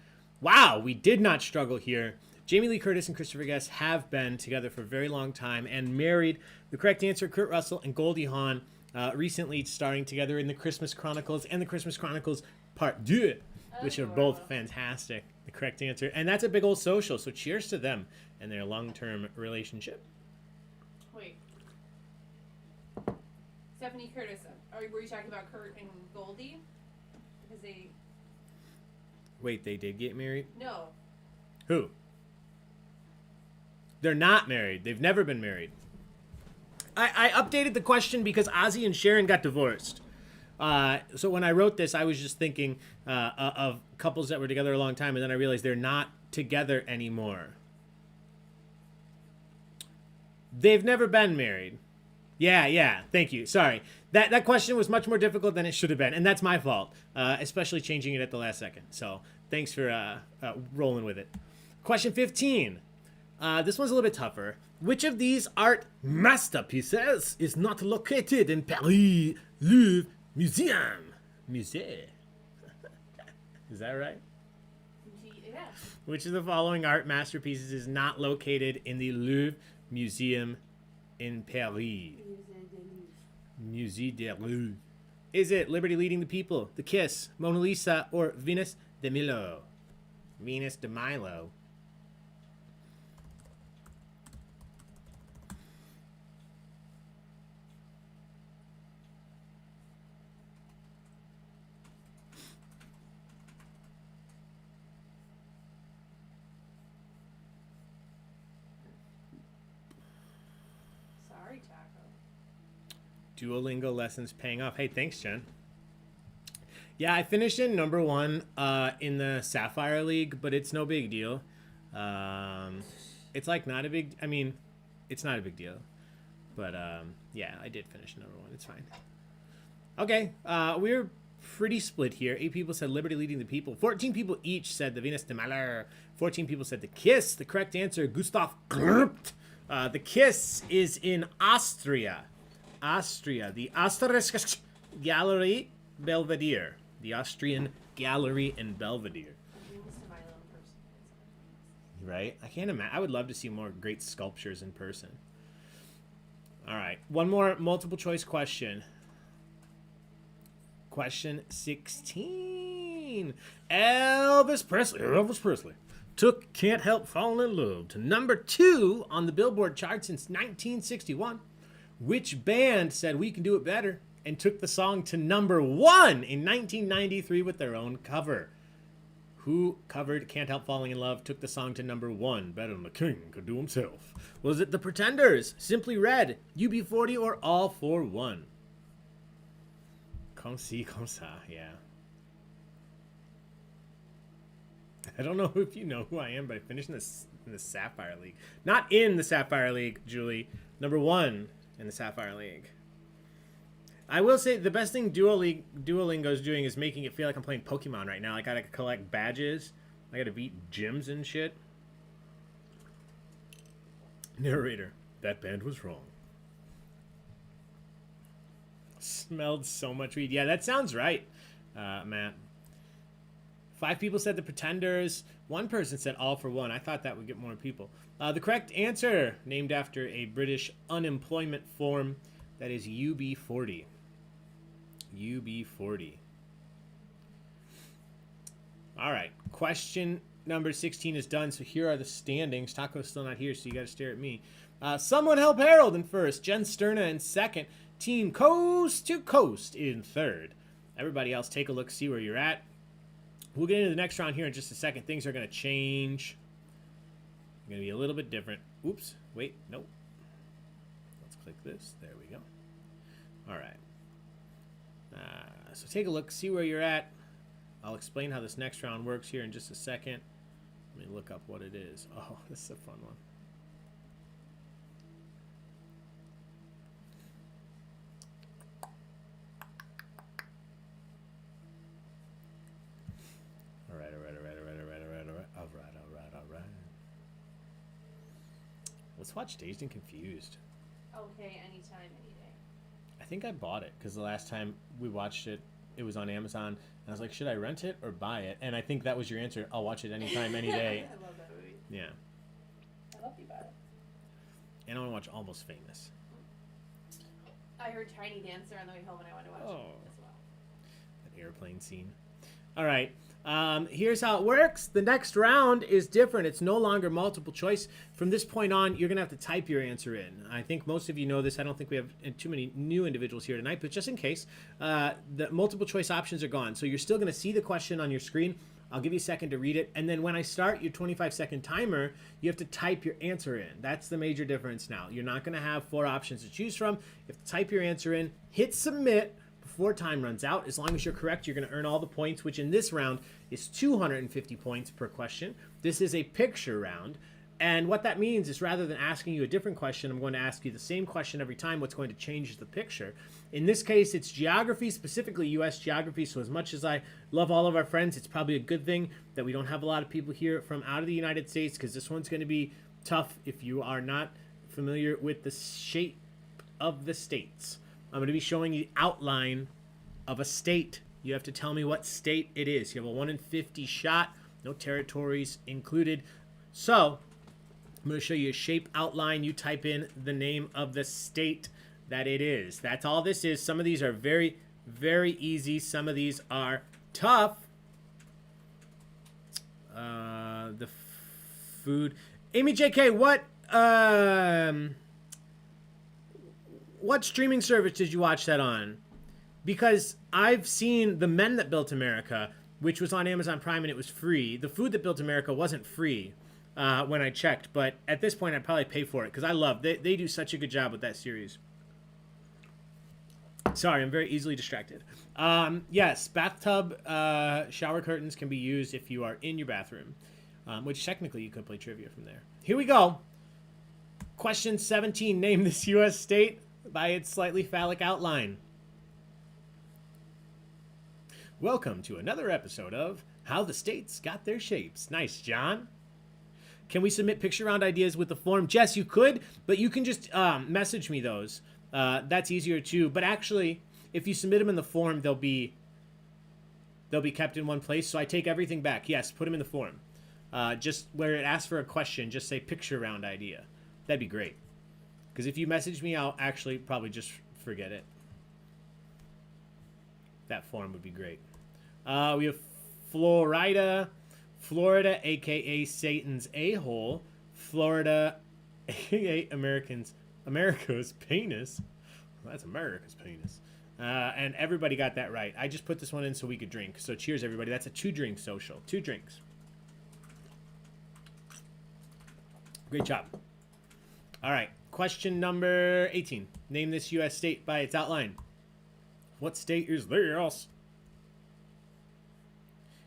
Wow, we did not struggle here. Jamie Lee Curtis and Christopher Guest have been together for a very long time and married. The correct answer, Kurt Russell and Goldie Hawn, recently starring together in The Christmas Chronicles and The Christmas Chronicles Part 2, which are both fantastic. The correct answer. And that's a big old social, so cheers to them and their long-term relationship. Wait. Stephanie Curtis. Were you talking about Kurt and Goldie? Because they... Wait, they did get married? No. Who? They're not married. They've never been married. I updated the question because Ozzy and Sharon got divorced. So when I wrote this, I was just thinking of couples that were together a long time, and then I realized they're not together anymore. They've never been married. Yeah. Thank you. Sorry. That question was much more difficult than it should have been, and that's my fault, especially changing it at the last second. So thanks for rolling with it. Question 15. This one's a little bit tougher. Which of these art masterpieces is not located in Paris Louvre Museum? Musée. Is that right? Yeah. Which of the following art masterpieces is not located in the Louvre Museum in Paris? Musée de Louvre. Is it Liberty Leading the People, The Kiss, Mona Lisa, or Venus de Milo? Venus de Milo. Sorry, Taco. Duolingo lessons paying off. Hey, thanks, Jen. Yeah, I finished in number 1 in the Sapphire League, but it's no big deal. It's like not a big... I mean, it's not a big deal. But, yeah, I did finish number 1. It's fine. Okay, we're pretty split here. 8 people said Liberty Leading the People. 14 people each said the Venus de Malheur. 14 people said The Kiss. The correct answer, Gustav Klimt. The Kiss is in Austria. Austria. The Österreichische Gallery Belvedere. The Austrian Gallery in Belvedere. Right? I can't imagine. I would love to see more great sculptures in person. All right. One more multiple choice question. Question 16. Elvis Presley took Can't Help Falling in Love to number 2 on the Billboard chart since 1961. Which band said we can do it better and took the song to number 1 in 1993 with their own cover? Who covered Can't Help Falling in Love, took the song to number 1, better than the king could do himself? Was it The Pretenders, Simply Red, UB40, or All for One? Comme ci, comme ça, yeah. I don't know if you know who I am, but I finished in the Sapphire League. Not in the Sapphire League, Julie. Number 1 in the Sapphire League. I will say the best thing Duolingo's doing is making it feel like I'm playing Pokemon right now. I gotta collect badges. I gotta beat gyms and shit. Narrator, that band was wrong. Smelled so much weed. Yeah, that sounds right, Matt. 5 people said The Pretenders. 1 person said All for One. I thought that would get more people. The correct answer, named after a British unemployment form, that is UB40. UB40. All right. Question number 16 is done, so here are the standings. Taco's still not here, so you got to stare at me. Someone Help Harold in first. Jen Sterna in second. Team Coast to Coast in third. Everybody else, take a look, see where you're at. We'll get into the next round here in just a second. Things are going to change. Going to be a little bit different. Oops. Wait. Nope. Let's click this. There we go. All right. So take a look, see where you're at. I'll explain how this next round works here in just a second. Let me look up what it is. Oh, this is a fun one. All right. Let's watch Dazed and Confused. Okay, anytime, any day. I think I bought it because the last time we watched it, it was on Amazon. And I was like, should I rent it or buy it? And I think that was your answer. I'll watch it anytime, any day. I love that movie. Yeah. I love you about it. And I want to watch Almost Famous. I heard Tiny Dancer on the way home and I want to watch it as well. That airplane scene. All right. Here's how it works. The next round is different. It's no longer multiple choice. From this point on, you're going to have to type your answer in. I think most of you know this. I don't think we have too many new individuals here tonight, but just in case, the multiple choice options are gone. So you're still going to see the question on your screen. I'll give you a second to read it. And then when I start your 25-second timer, you have to type your answer in. That's the major difference now. You're not going to have 4 options to choose from. You have to type your answer in, hit submit before time runs out. As long as you're correct, you're going to earn all the points, which in this round is 250 points per question. This is a picture round. And what that means is rather than asking you a different question, I'm going to ask you the same question every time. What's going to change is the picture. In this case, it's geography, specifically U.S. geography. So as much as I love all of our friends, it's probably a good thing that we don't have a lot of people here from out of the United States, because this one's going to be tough if you are not familiar with the shape of the states. I'm going to be showing you the outline of a state. You have to tell me what state it is. You have a 1 in 50 shot, no territories included. So I'm going to show you a shape outline. You type in the name of the state that it is. That's all this is. Some of these are very, very easy. Some of these are tough. The food. Amy JK, what streaming service did you watch that on? Because I've seen The Men That Built America, which was on Amazon Prime, and it was free. The Food That Built America wasn't free when I checked, but at this point I'd probably pay for it because I love they do such a good job with that series. Sorry, I'm very easily distracted. Yes, bathtub shower curtains can be used if you are in your bathroom, which technically you could play trivia from there. Here we go. Question 17. Name this U.S. state by its slightly phallic outline. Welcome to another episode of How the States Got Their Shapes. Nice, John. Can we submit picture round ideas with the form? Jess, you could, but you can just message me those. That's easier too. But actually, if you submit them in the form, they'll be kept in one place. So I take everything back. Yes, put them in the form. Just where it asks for a question, just say picture round idea. That'd be great. Because if you message me, I'll actually probably just forget it. That form would be great. We have Florida, aka Satan's a-hole. Florida, aka America's penis. Well, that's America's penis. And everybody got that right. I just put this one in so we could drink. So cheers, everybody. That's a 2-drink social. 2 drinks. Great job. All right. Question number 18. Name this U.S. state by its outline. What state is theirs?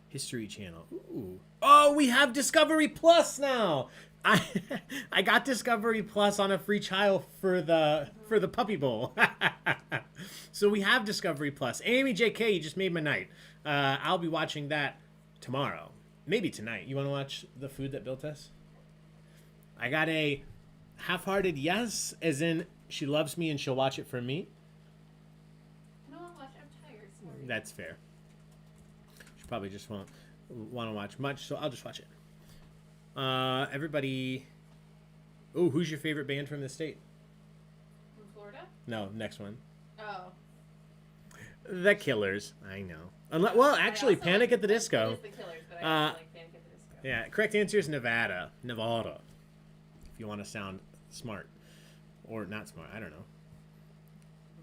History Channel. Ooh. Oh, we have Discovery Plus now. I got Discovery Plus on a free trial for the Puppy Bowl. So we have Discovery Plus. Amy JK, you just made my night. I'll be watching that tomorrow. Maybe tonight. You want to watch The Food That Built Us? I got a half-hearted yes, as in she loves me and she'll watch it for me. That's fair. She probably just won't want to watch much, so I'll just watch it. Everybody. Oh, who's your favorite band from the state? From Florida? No, next one. Oh. The Killers. I know. Well, actually, Panic at the Disco. It is the Killers, but I also like Panic at the Disco. Yeah, correct answer is Nevada. Nevada. If you want to sound smart. Or not smart. I don't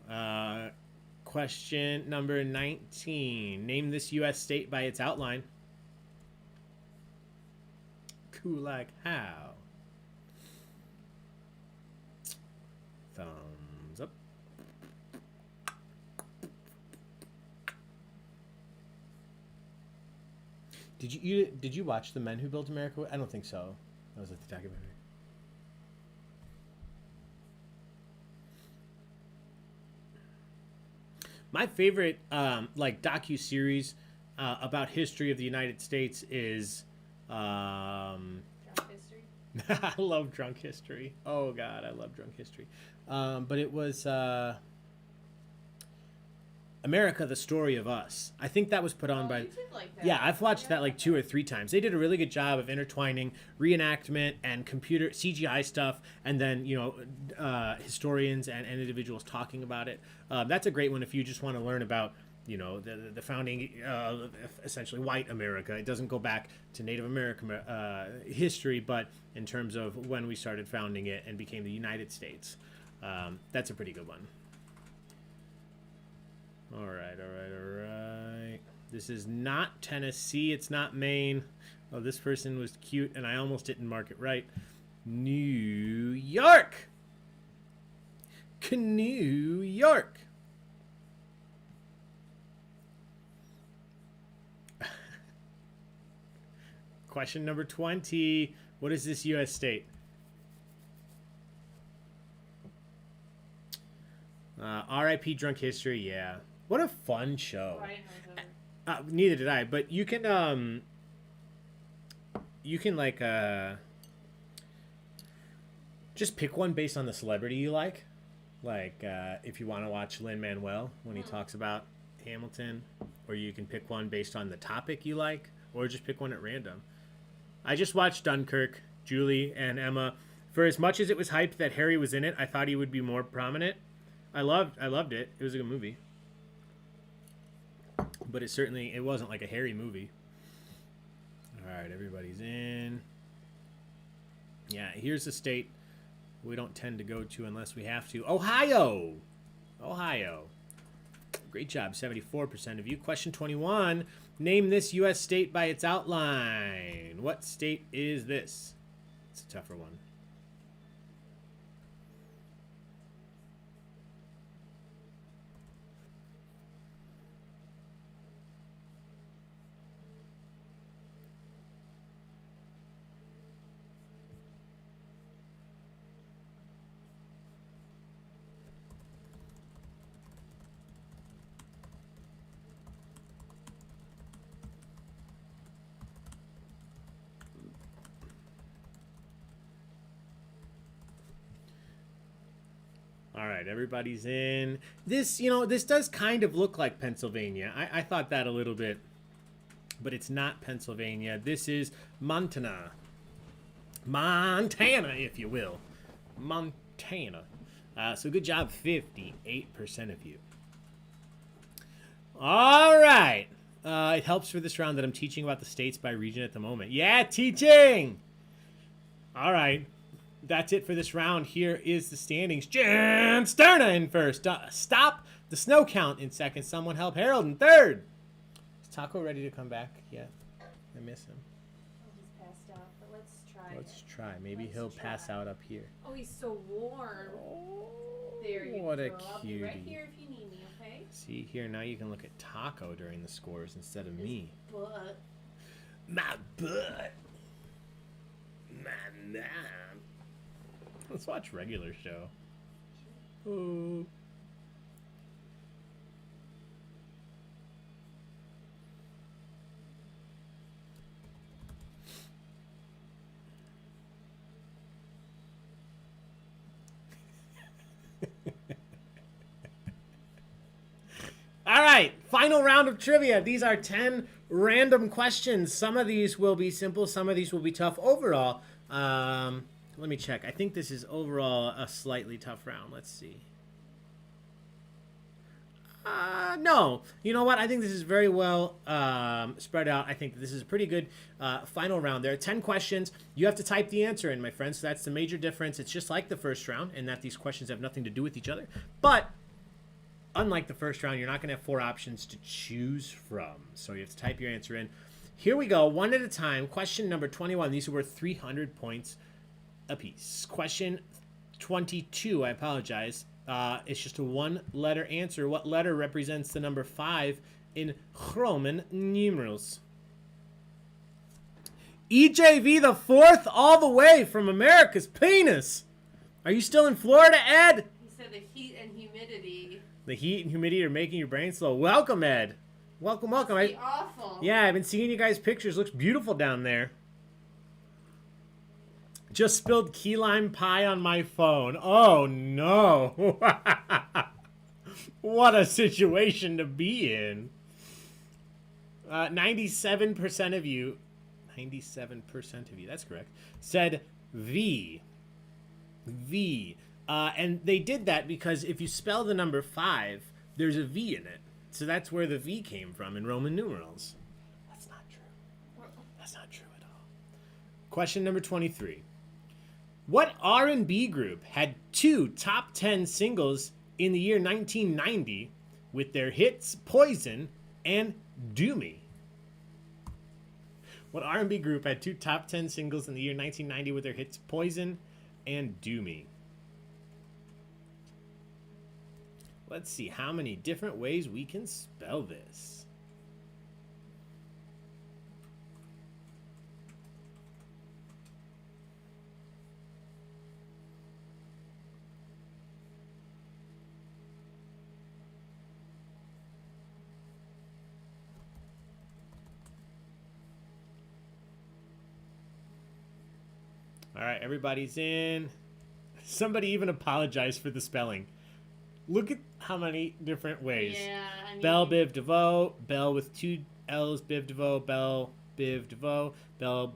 know. Question number 19. Name this U.S. state by its outline. Cool like how? Thumbs up. Did you watch The Men Who Built America? I don't think so. That was like the documentary. My favorite like docu-series about history of the United States is Drunk history. I love Drunk History. Oh God, I love Drunk History. But it was America, the Story of Us. I think that was put on by... You did like that. Yeah, I've watched that like 2 or 3 times. They did a really good job of intertwining reenactment and computer CGI stuff, and then, you know, historians and individuals talking about it. That's a great one if you just want to learn about, you know, the founding, essentially white America. It doesn't go back to Native American history, but in terms of when we started founding it and became the United States. That's a pretty good one. All right. This is not Tennessee. It's not Maine. Oh, this person was cute, and I almost didn't mark it right. New York. New York. Question number 20. What is this U.S. state? R.I.P. Drunk History. Yeah. What a fun show. Oh, I didn't know that. Neither did I, but you can like just pick one based on the celebrity you like. Like if you want to watch Lin-Manuel when he talks about Hamilton, or you can pick one based on the topic you like, or just pick one at random. I just watched Dunkirk. Julie and Emma, for as much as it was hyped that Harry was in it, I thought he would be more prominent. I loved it. It was a good movie. But it wasn't like a Harry movie. All right, everybody's in. Yeah, here's a state we don't tend to go to unless we have to. Ohio. Great job, 74% of you. Question 21. Name this U.S. state by its outline. What state is this? It's a tougher one. All right, everybody's in. This does kind of look like Pennsylvania. I thought that a little bit, but it's not Pennsylvania. This is Montana, if you will. Montana. So good job, 58% of you. All right. It helps for this round that I'm teaching about the states by region at the moment. Yeah, teaching! All right. That's it for this round. Here is the standings. Jan Sterna in first. Stop the snow count in second. Someone help Harold in third. Is Taco ready to come back yet? I miss him. Oh, he's passed out, but let's try. Let's try. Maybe he'll pass out up here. Oh, he's so warm. Oh, There you what go. a I'll be right cutie. here if you need me, okay? See, here, now you can look at Taco during the scores instead of me. But My butt. My mom. Let's watch regular show. Oh. All right, final round of trivia. These are 10 random questions. Some of these will be simple, some of these will be tough. Overall, let me check. I think this is overall a slightly tough round. Let's see. No. You know what? I think this is very well spread out. I think that this is a pretty good final round. There are 10 questions. You have to type the answer in, my friends. So that's the major difference. It's just like the first round in that these questions have nothing to do with each other. But unlike the first round, you're not going to have 4 options to choose from. So you have to type your answer in. Here we go, one at a time. Question number 21. These are worth 300 points apiece. Question 22, I apologize. It's just a 1-letter answer. What letter represents the number 5 in Roman numerals? EJV the 4th, all the way from America's penis. Are you still in Florida, Ed? He said the heat and humidity. The heat and humidity are making your brain slow. Welcome, Ed. Welcome. Must be awful. Yeah, I've been seeing you guys' pictures. Looks beautiful down there. Just spilled key lime pie on my phone. Oh, no. What a situation to be in. 97% of you, that's correct, said V. V. And they did that because if you spell the number 5, there's a V in it. So that's where the V came from in Roman numerals. That's not true. That's not true at all. Question number 23. What R&B group had 2 top 10 singles in the year 1990 with their hits Poison and Do Me? What R&B group had 2 top 10 singles in the year 1990 with their hits Poison and Do Me? Let's see how many different ways we can spell this. All right, everybody's in. Somebody even apologized for the spelling. Look at how many different ways. Yeah, I mean... Bell, Biv, DeVoe. Bell with 2 L's, Biv, DeVoe. Bell, Biv, DeVoe. Bell,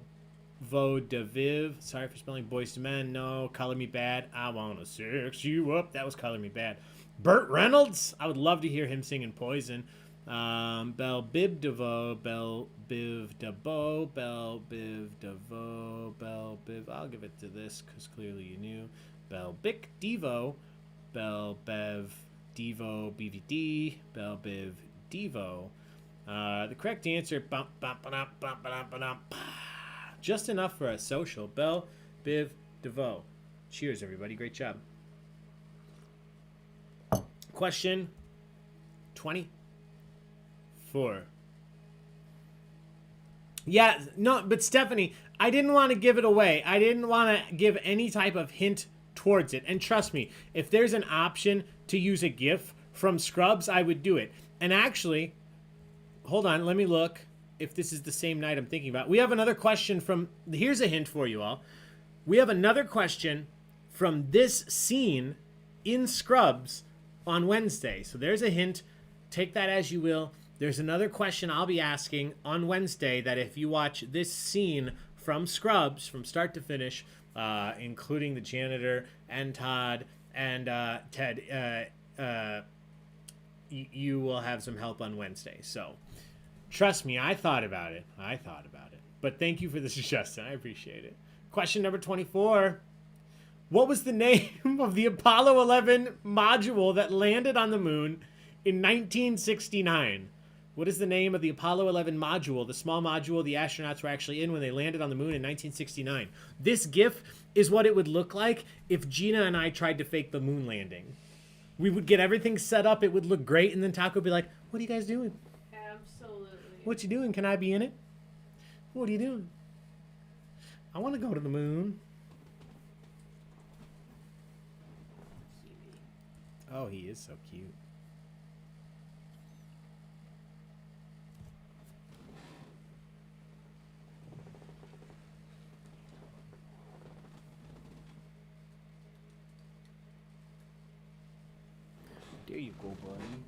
Vo, DeViv. Sorry for spelling Boys to Men. No. Color Me Bad. I Wanna Sex You Up. That was Color Me Bad. Burt Reynolds. I would love to hear him singing Poison. Bell, Bib, DeVoe. Bell, Biv, DeVoe. Bell, Biv, DeVoe. Bell, Biv. I'll give it to this because clearly you knew. Bell, Bic, Devo. Bell, Bev, Devo, BVD, Bell, Biv, Devo. The correct answer, just enough for a social. Bell, Biv, Devo. Cheers, everybody. Great job. Question 24. Yeah, no, but Stephanie, I didn't want to give it away. I didn't want to give any type of hint towards it. And trust me, if there's an option to use a GIF from Scrubs, I would do it. And actually, hold on, let me look if this is the same night I'm thinking about. We have another question from, here's a hint for you all. We have another question from this scene in Scrubs on Wednesday. So there's a hint. Take that as you will. There's another question I'll be asking on Wednesday that if you watch this scene from Scrubs from start to finish, including the janitor and Todd and Ted, you will have some help on Wednesday. So trust me, I thought about it. But thank you for the suggestion. I appreciate it. Question number 24. What was the name of the Apollo 11 module that landed on the moon in 1969? What is the name of the Apollo 11 module, the small module the astronauts were actually in when they landed on the moon in 1969? This GIF is what it would look like if Gina and I tried to fake the moon landing. We would get everything set up, it would look great, and then Taco would be like, what are you guys doing? Absolutely. What you doing? Can I be in it? What are you doing? I want to go to the moon. Oh, he is so cute. There you go, buddy.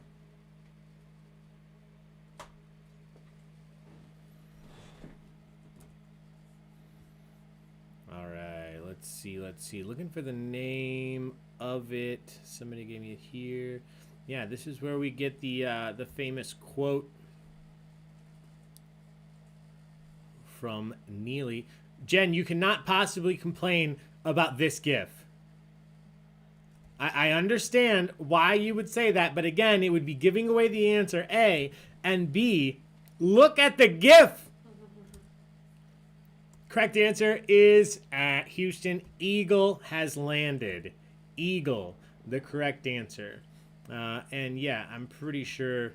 All right, let's see. Looking for the name of it. Somebody gave me it here. Yeah, this is where we get the famous quote from Neely. Jen, you cannot possibly complain about this GIF. I understand why you would say that, but again, it would be giving away the answer, A, and B, look at the GIF. Correct answer is Houston. Eagle has landed. Eagle, the correct answer. And yeah, I'm pretty sure.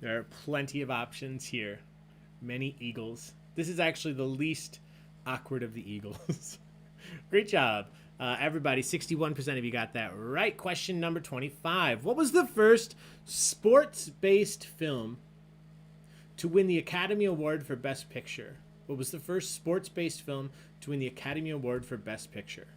There are plenty of options here. Many eagles. This is actually the least awkward of the eagles. Great job. Everybody, 61% of you got that right. Question number 25. What was the first sports-based film to win the Academy Award for Best Picture? What was the first sports-based film to win the Academy Award for Best Picture?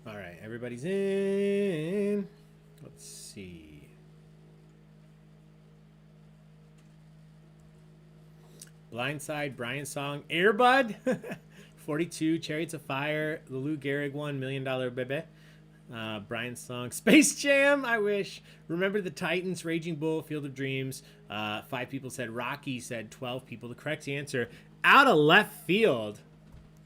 All right, everybody's in. Let's see. Blindside, Brian Song, Airbud, 42, Chariots of Fire, the Lou Gehrig one, $1 Million Bebe, Brian Song, Space Jam, I wish, Remember the Titans, Raging Bull, Field of Dreams, 5 people said Rocky, said 12 people. The correct answer, out of left field,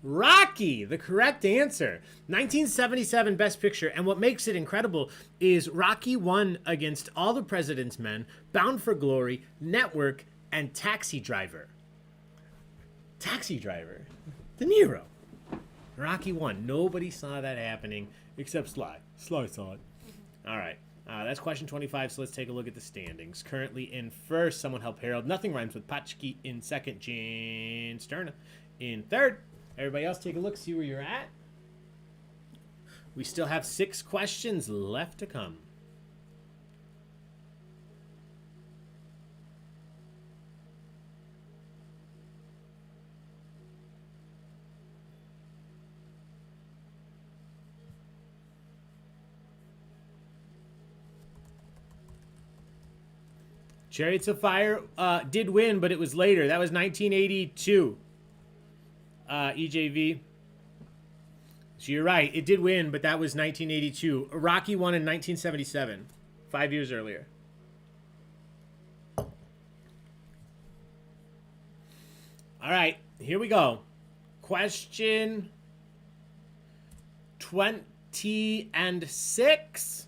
Rocky, the correct answer. 1977 Best Picture. And what makes it incredible is Rocky won against All the President's Men, Bound for Glory, Network, and Taxi Driver. Taxi Driver. De Niro. Rocky won. Nobody saw that happening except Sly. Sly saw it. All right. That's question 25, so let's take a look at the standings. Currently in first, someone help Harold. Nothing rhymes with Pachki in second. Jane Sterna in third. Everybody else take a look, see where you're at. We still have 6 questions left to come. Chariots of Fire did win, but it was later. That was 1982. EJV. So you're right. It did win, but that was 1982. Rocky won in 1977, 5 years earlier. All right, here we go. Question 26.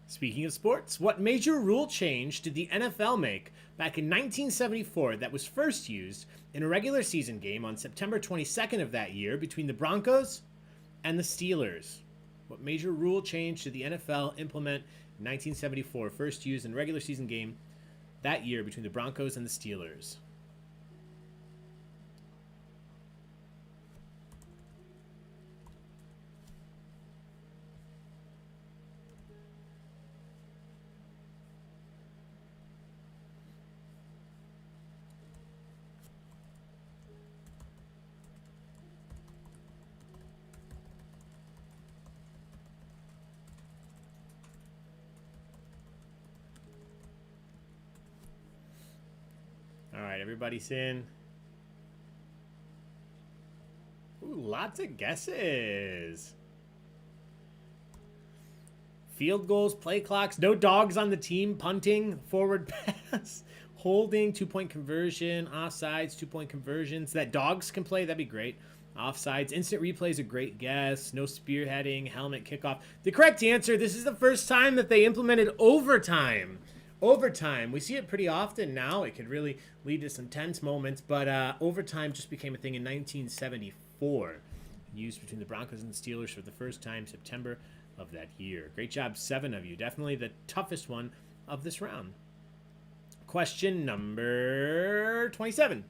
Speaking of sports, what major rule change did the NFL make back in 1974 that was first used in a regular season game on September 22nd of that year between the Broncos and the Steelers? What major rule change did the NFL implement in 1974, first used in a regular season game that year between the Broncos and the Steelers? All right, everybody's in. Ooh, lots of guesses. Field goals, play clocks, no dogs on the team, punting, forward pass, holding, 2-point conversion, offsides, 2-point conversions. That dogs can play, that'd be great. Offsides, instant replay is a great guess. No spearheading, helmet kickoff. The correct answer, this is the first time that they implemented overtime. Overtime, we see it pretty often now. It could really lead to some tense moments, but overtime just became a thing in 1974. used between the Broncos and the Steelers for the first time September of that year. Great job, 7 of you. Definitely the toughest one of this round. Question number 27.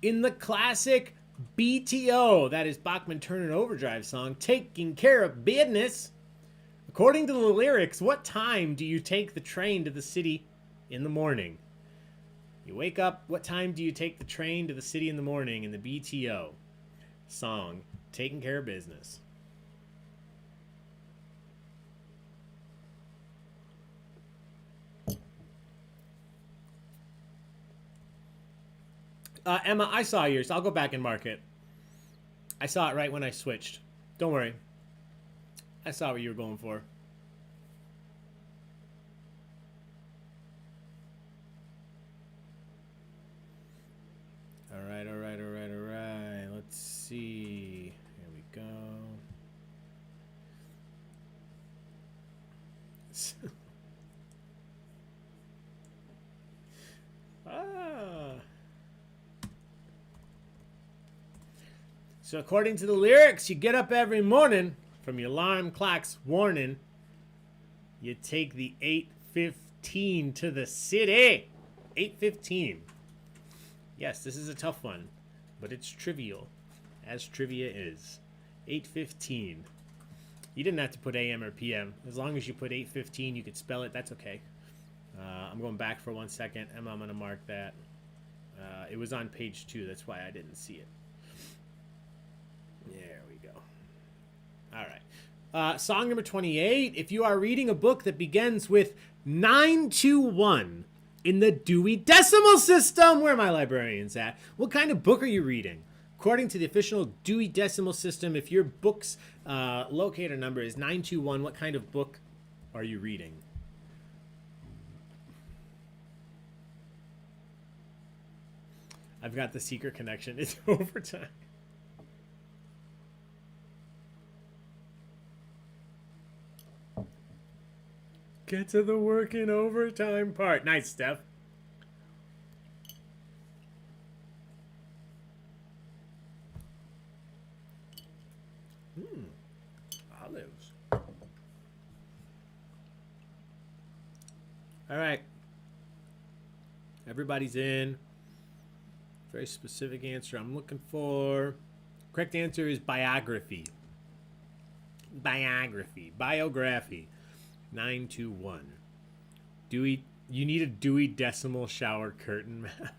In the classic BTO, that is Bachman Turner Overdrive song, Taking Care of Business, according to the lyrics, what time do you take the train to the city in the morning? You wake up, what time do you take the train to the city in the morning in the BTO song, Taking Care of Business? Emma, I saw yours. I'll go back and mark it. I saw it right when I switched. Don't worry. I saw what you were going for. All right. Let's see. Here we go. So according to the lyrics, you get up every morning from your alarm clock's warning. You take the 8:15 to the city. 8:15. Yes, this is a tough one, but it's trivial, as trivia is. 8:15. You didn't have to put AM or PM. As long as you put 8:15, you could spell it. That's okay. I'm going back for 1 second. Emma, I'm going to mark that. It was on page 2. That's why I didn't see it. There we go. All right. Song number 28. If you are reading a book that begins with 921 in the Dewey Decimal System, where are my librarians at? What kind of book are you reading? According to the official Dewey Decimal System, if your book's locator number is 921, what kind of book are you reading? I've got the secret connection. It's overtime. Get to the working overtime part. Nice, Steph. Olives. All right. Everybody's in. Very specific answer I'm looking for. Correct answer is biography. Biography. 921. Dewey, you need a Dewey Decimal shower curtain map.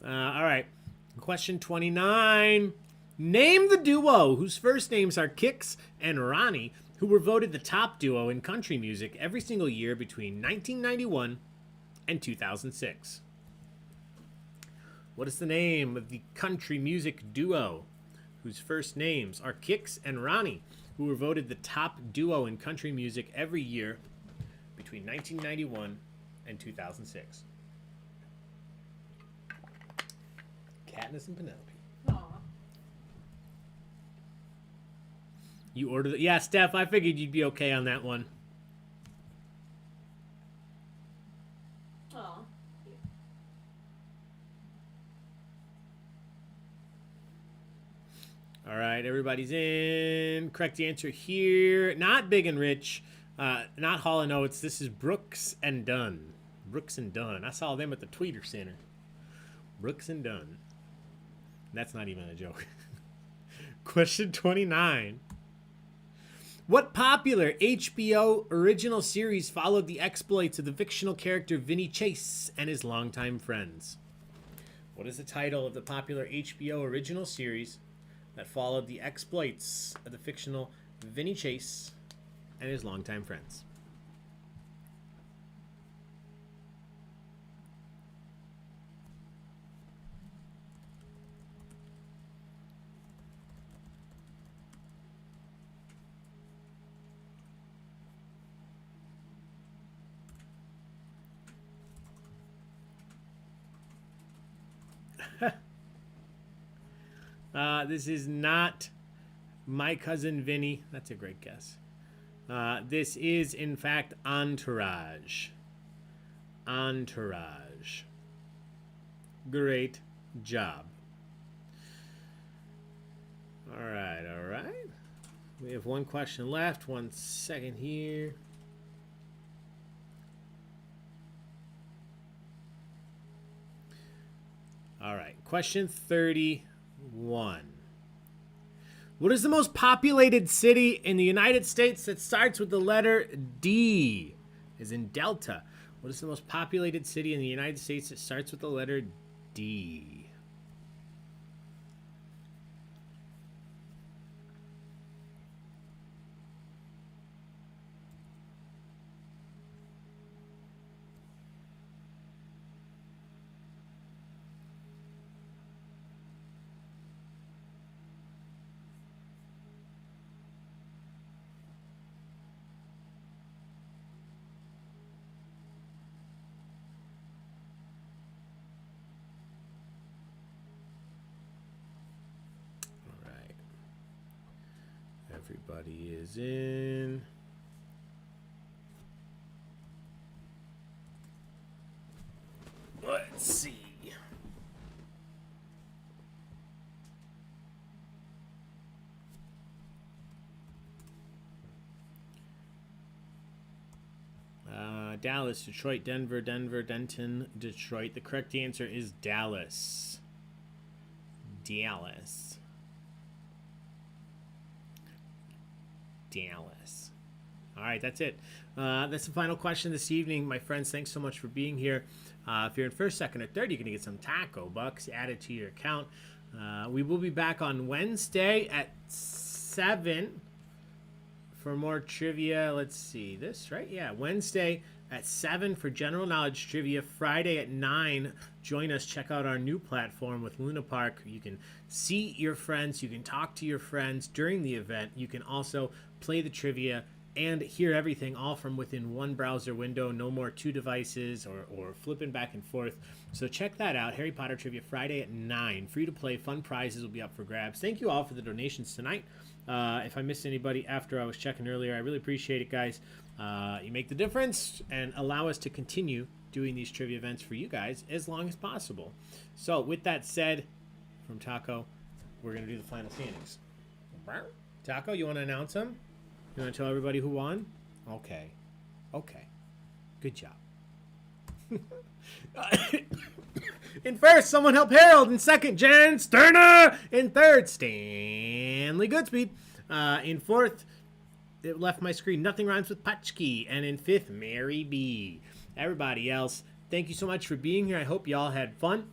All right. Question 29. Name the duo whose first names are Kix and Ronnie, who were voted the top duo in country music every single year between 1991 and 2006. What is the name of the country music duo whose first names are Kix and Ronnie, who were voted the top duo in country music every year between 1991 and 2006? Katniss and Penelope. Aw. You ordered it? Yeah, Steph, I figured you'd be okay on that one. Aw. All right, everybody's in. Correct answer here. Not Big and Rich. Not Hall and Oates. This is Brooks and Dunn. Brooks and Dunn. I saw them at the Tweeter Center. Brooks and Dunn. That's not even a joke. Question 29. What popular HBO original series followed the exploits of the fictional character Vinny Chase and his longtime friends? What is the title of the popular HBO original series that followed the exploits of the fictional Vinny Chase and his longtime friends? This is not My Cousin Vinny. That's a great guess. This is, in fact, Entourage. Entourage. Great job. We have one question left. 1 second here. All right. Question 31. What is the most populated city in the United States that starts with the letter D? As in Delta. What is the most populated city in the United States that starts with the letter D? Everybody is in. Let's see. Dallas, Detroit, Denver, Denton, Detroit. The correct answer is Dallas. Dallas. All right, that's it. That's the final question this evening. My friends, thanks so much for being here. If you're in first, second, or third, you're going to get some taco bucks added to your account. We will be back on Wednesday at 7 for more trivia. Let's see, this, right? Yeah, Wednesday at 7 for general knowledge trivia. Friday at 9, join us. Check out our new platform with Luna Park. You can see your friends. You can talk to your friends during the event. You can also play the trivia and hear everything all from within one browser window. No more 2 devices or flipping back and forth. So check that out. Harry Potter Trivia Friday at 9. Free to play. Fun prizes will be up for grabs. Thank you all for the donations tonight. If I missed anybody after I was checking earlier, I really appreciate it, guys. You make the difference and allow us to continue doing these trivia events for you guys as long as possible. So with that said, from Taco, we're going to do the final standings. Taco, you want to announce them? You want to tell everybody who won? Okay. Good job. In first, someone help Harold. In second, Jen Sterner. In third, Stanley Goodspeed. In fourth, it left my screen, Nothing Rhymes with Pachki. And in fifth, Mary B. Everybody else, thank you so much for being here. I hope y'all had fun.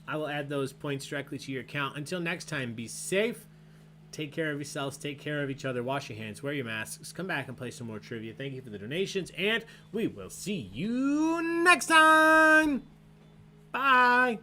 I will add those points directly to your account. Until next time, be safe. Take care of yourselves. Take care of each other. Wash your hands. Wear your masks. Come back and play some more trivia. Thank you for the donations. And we will see you next time. Bye.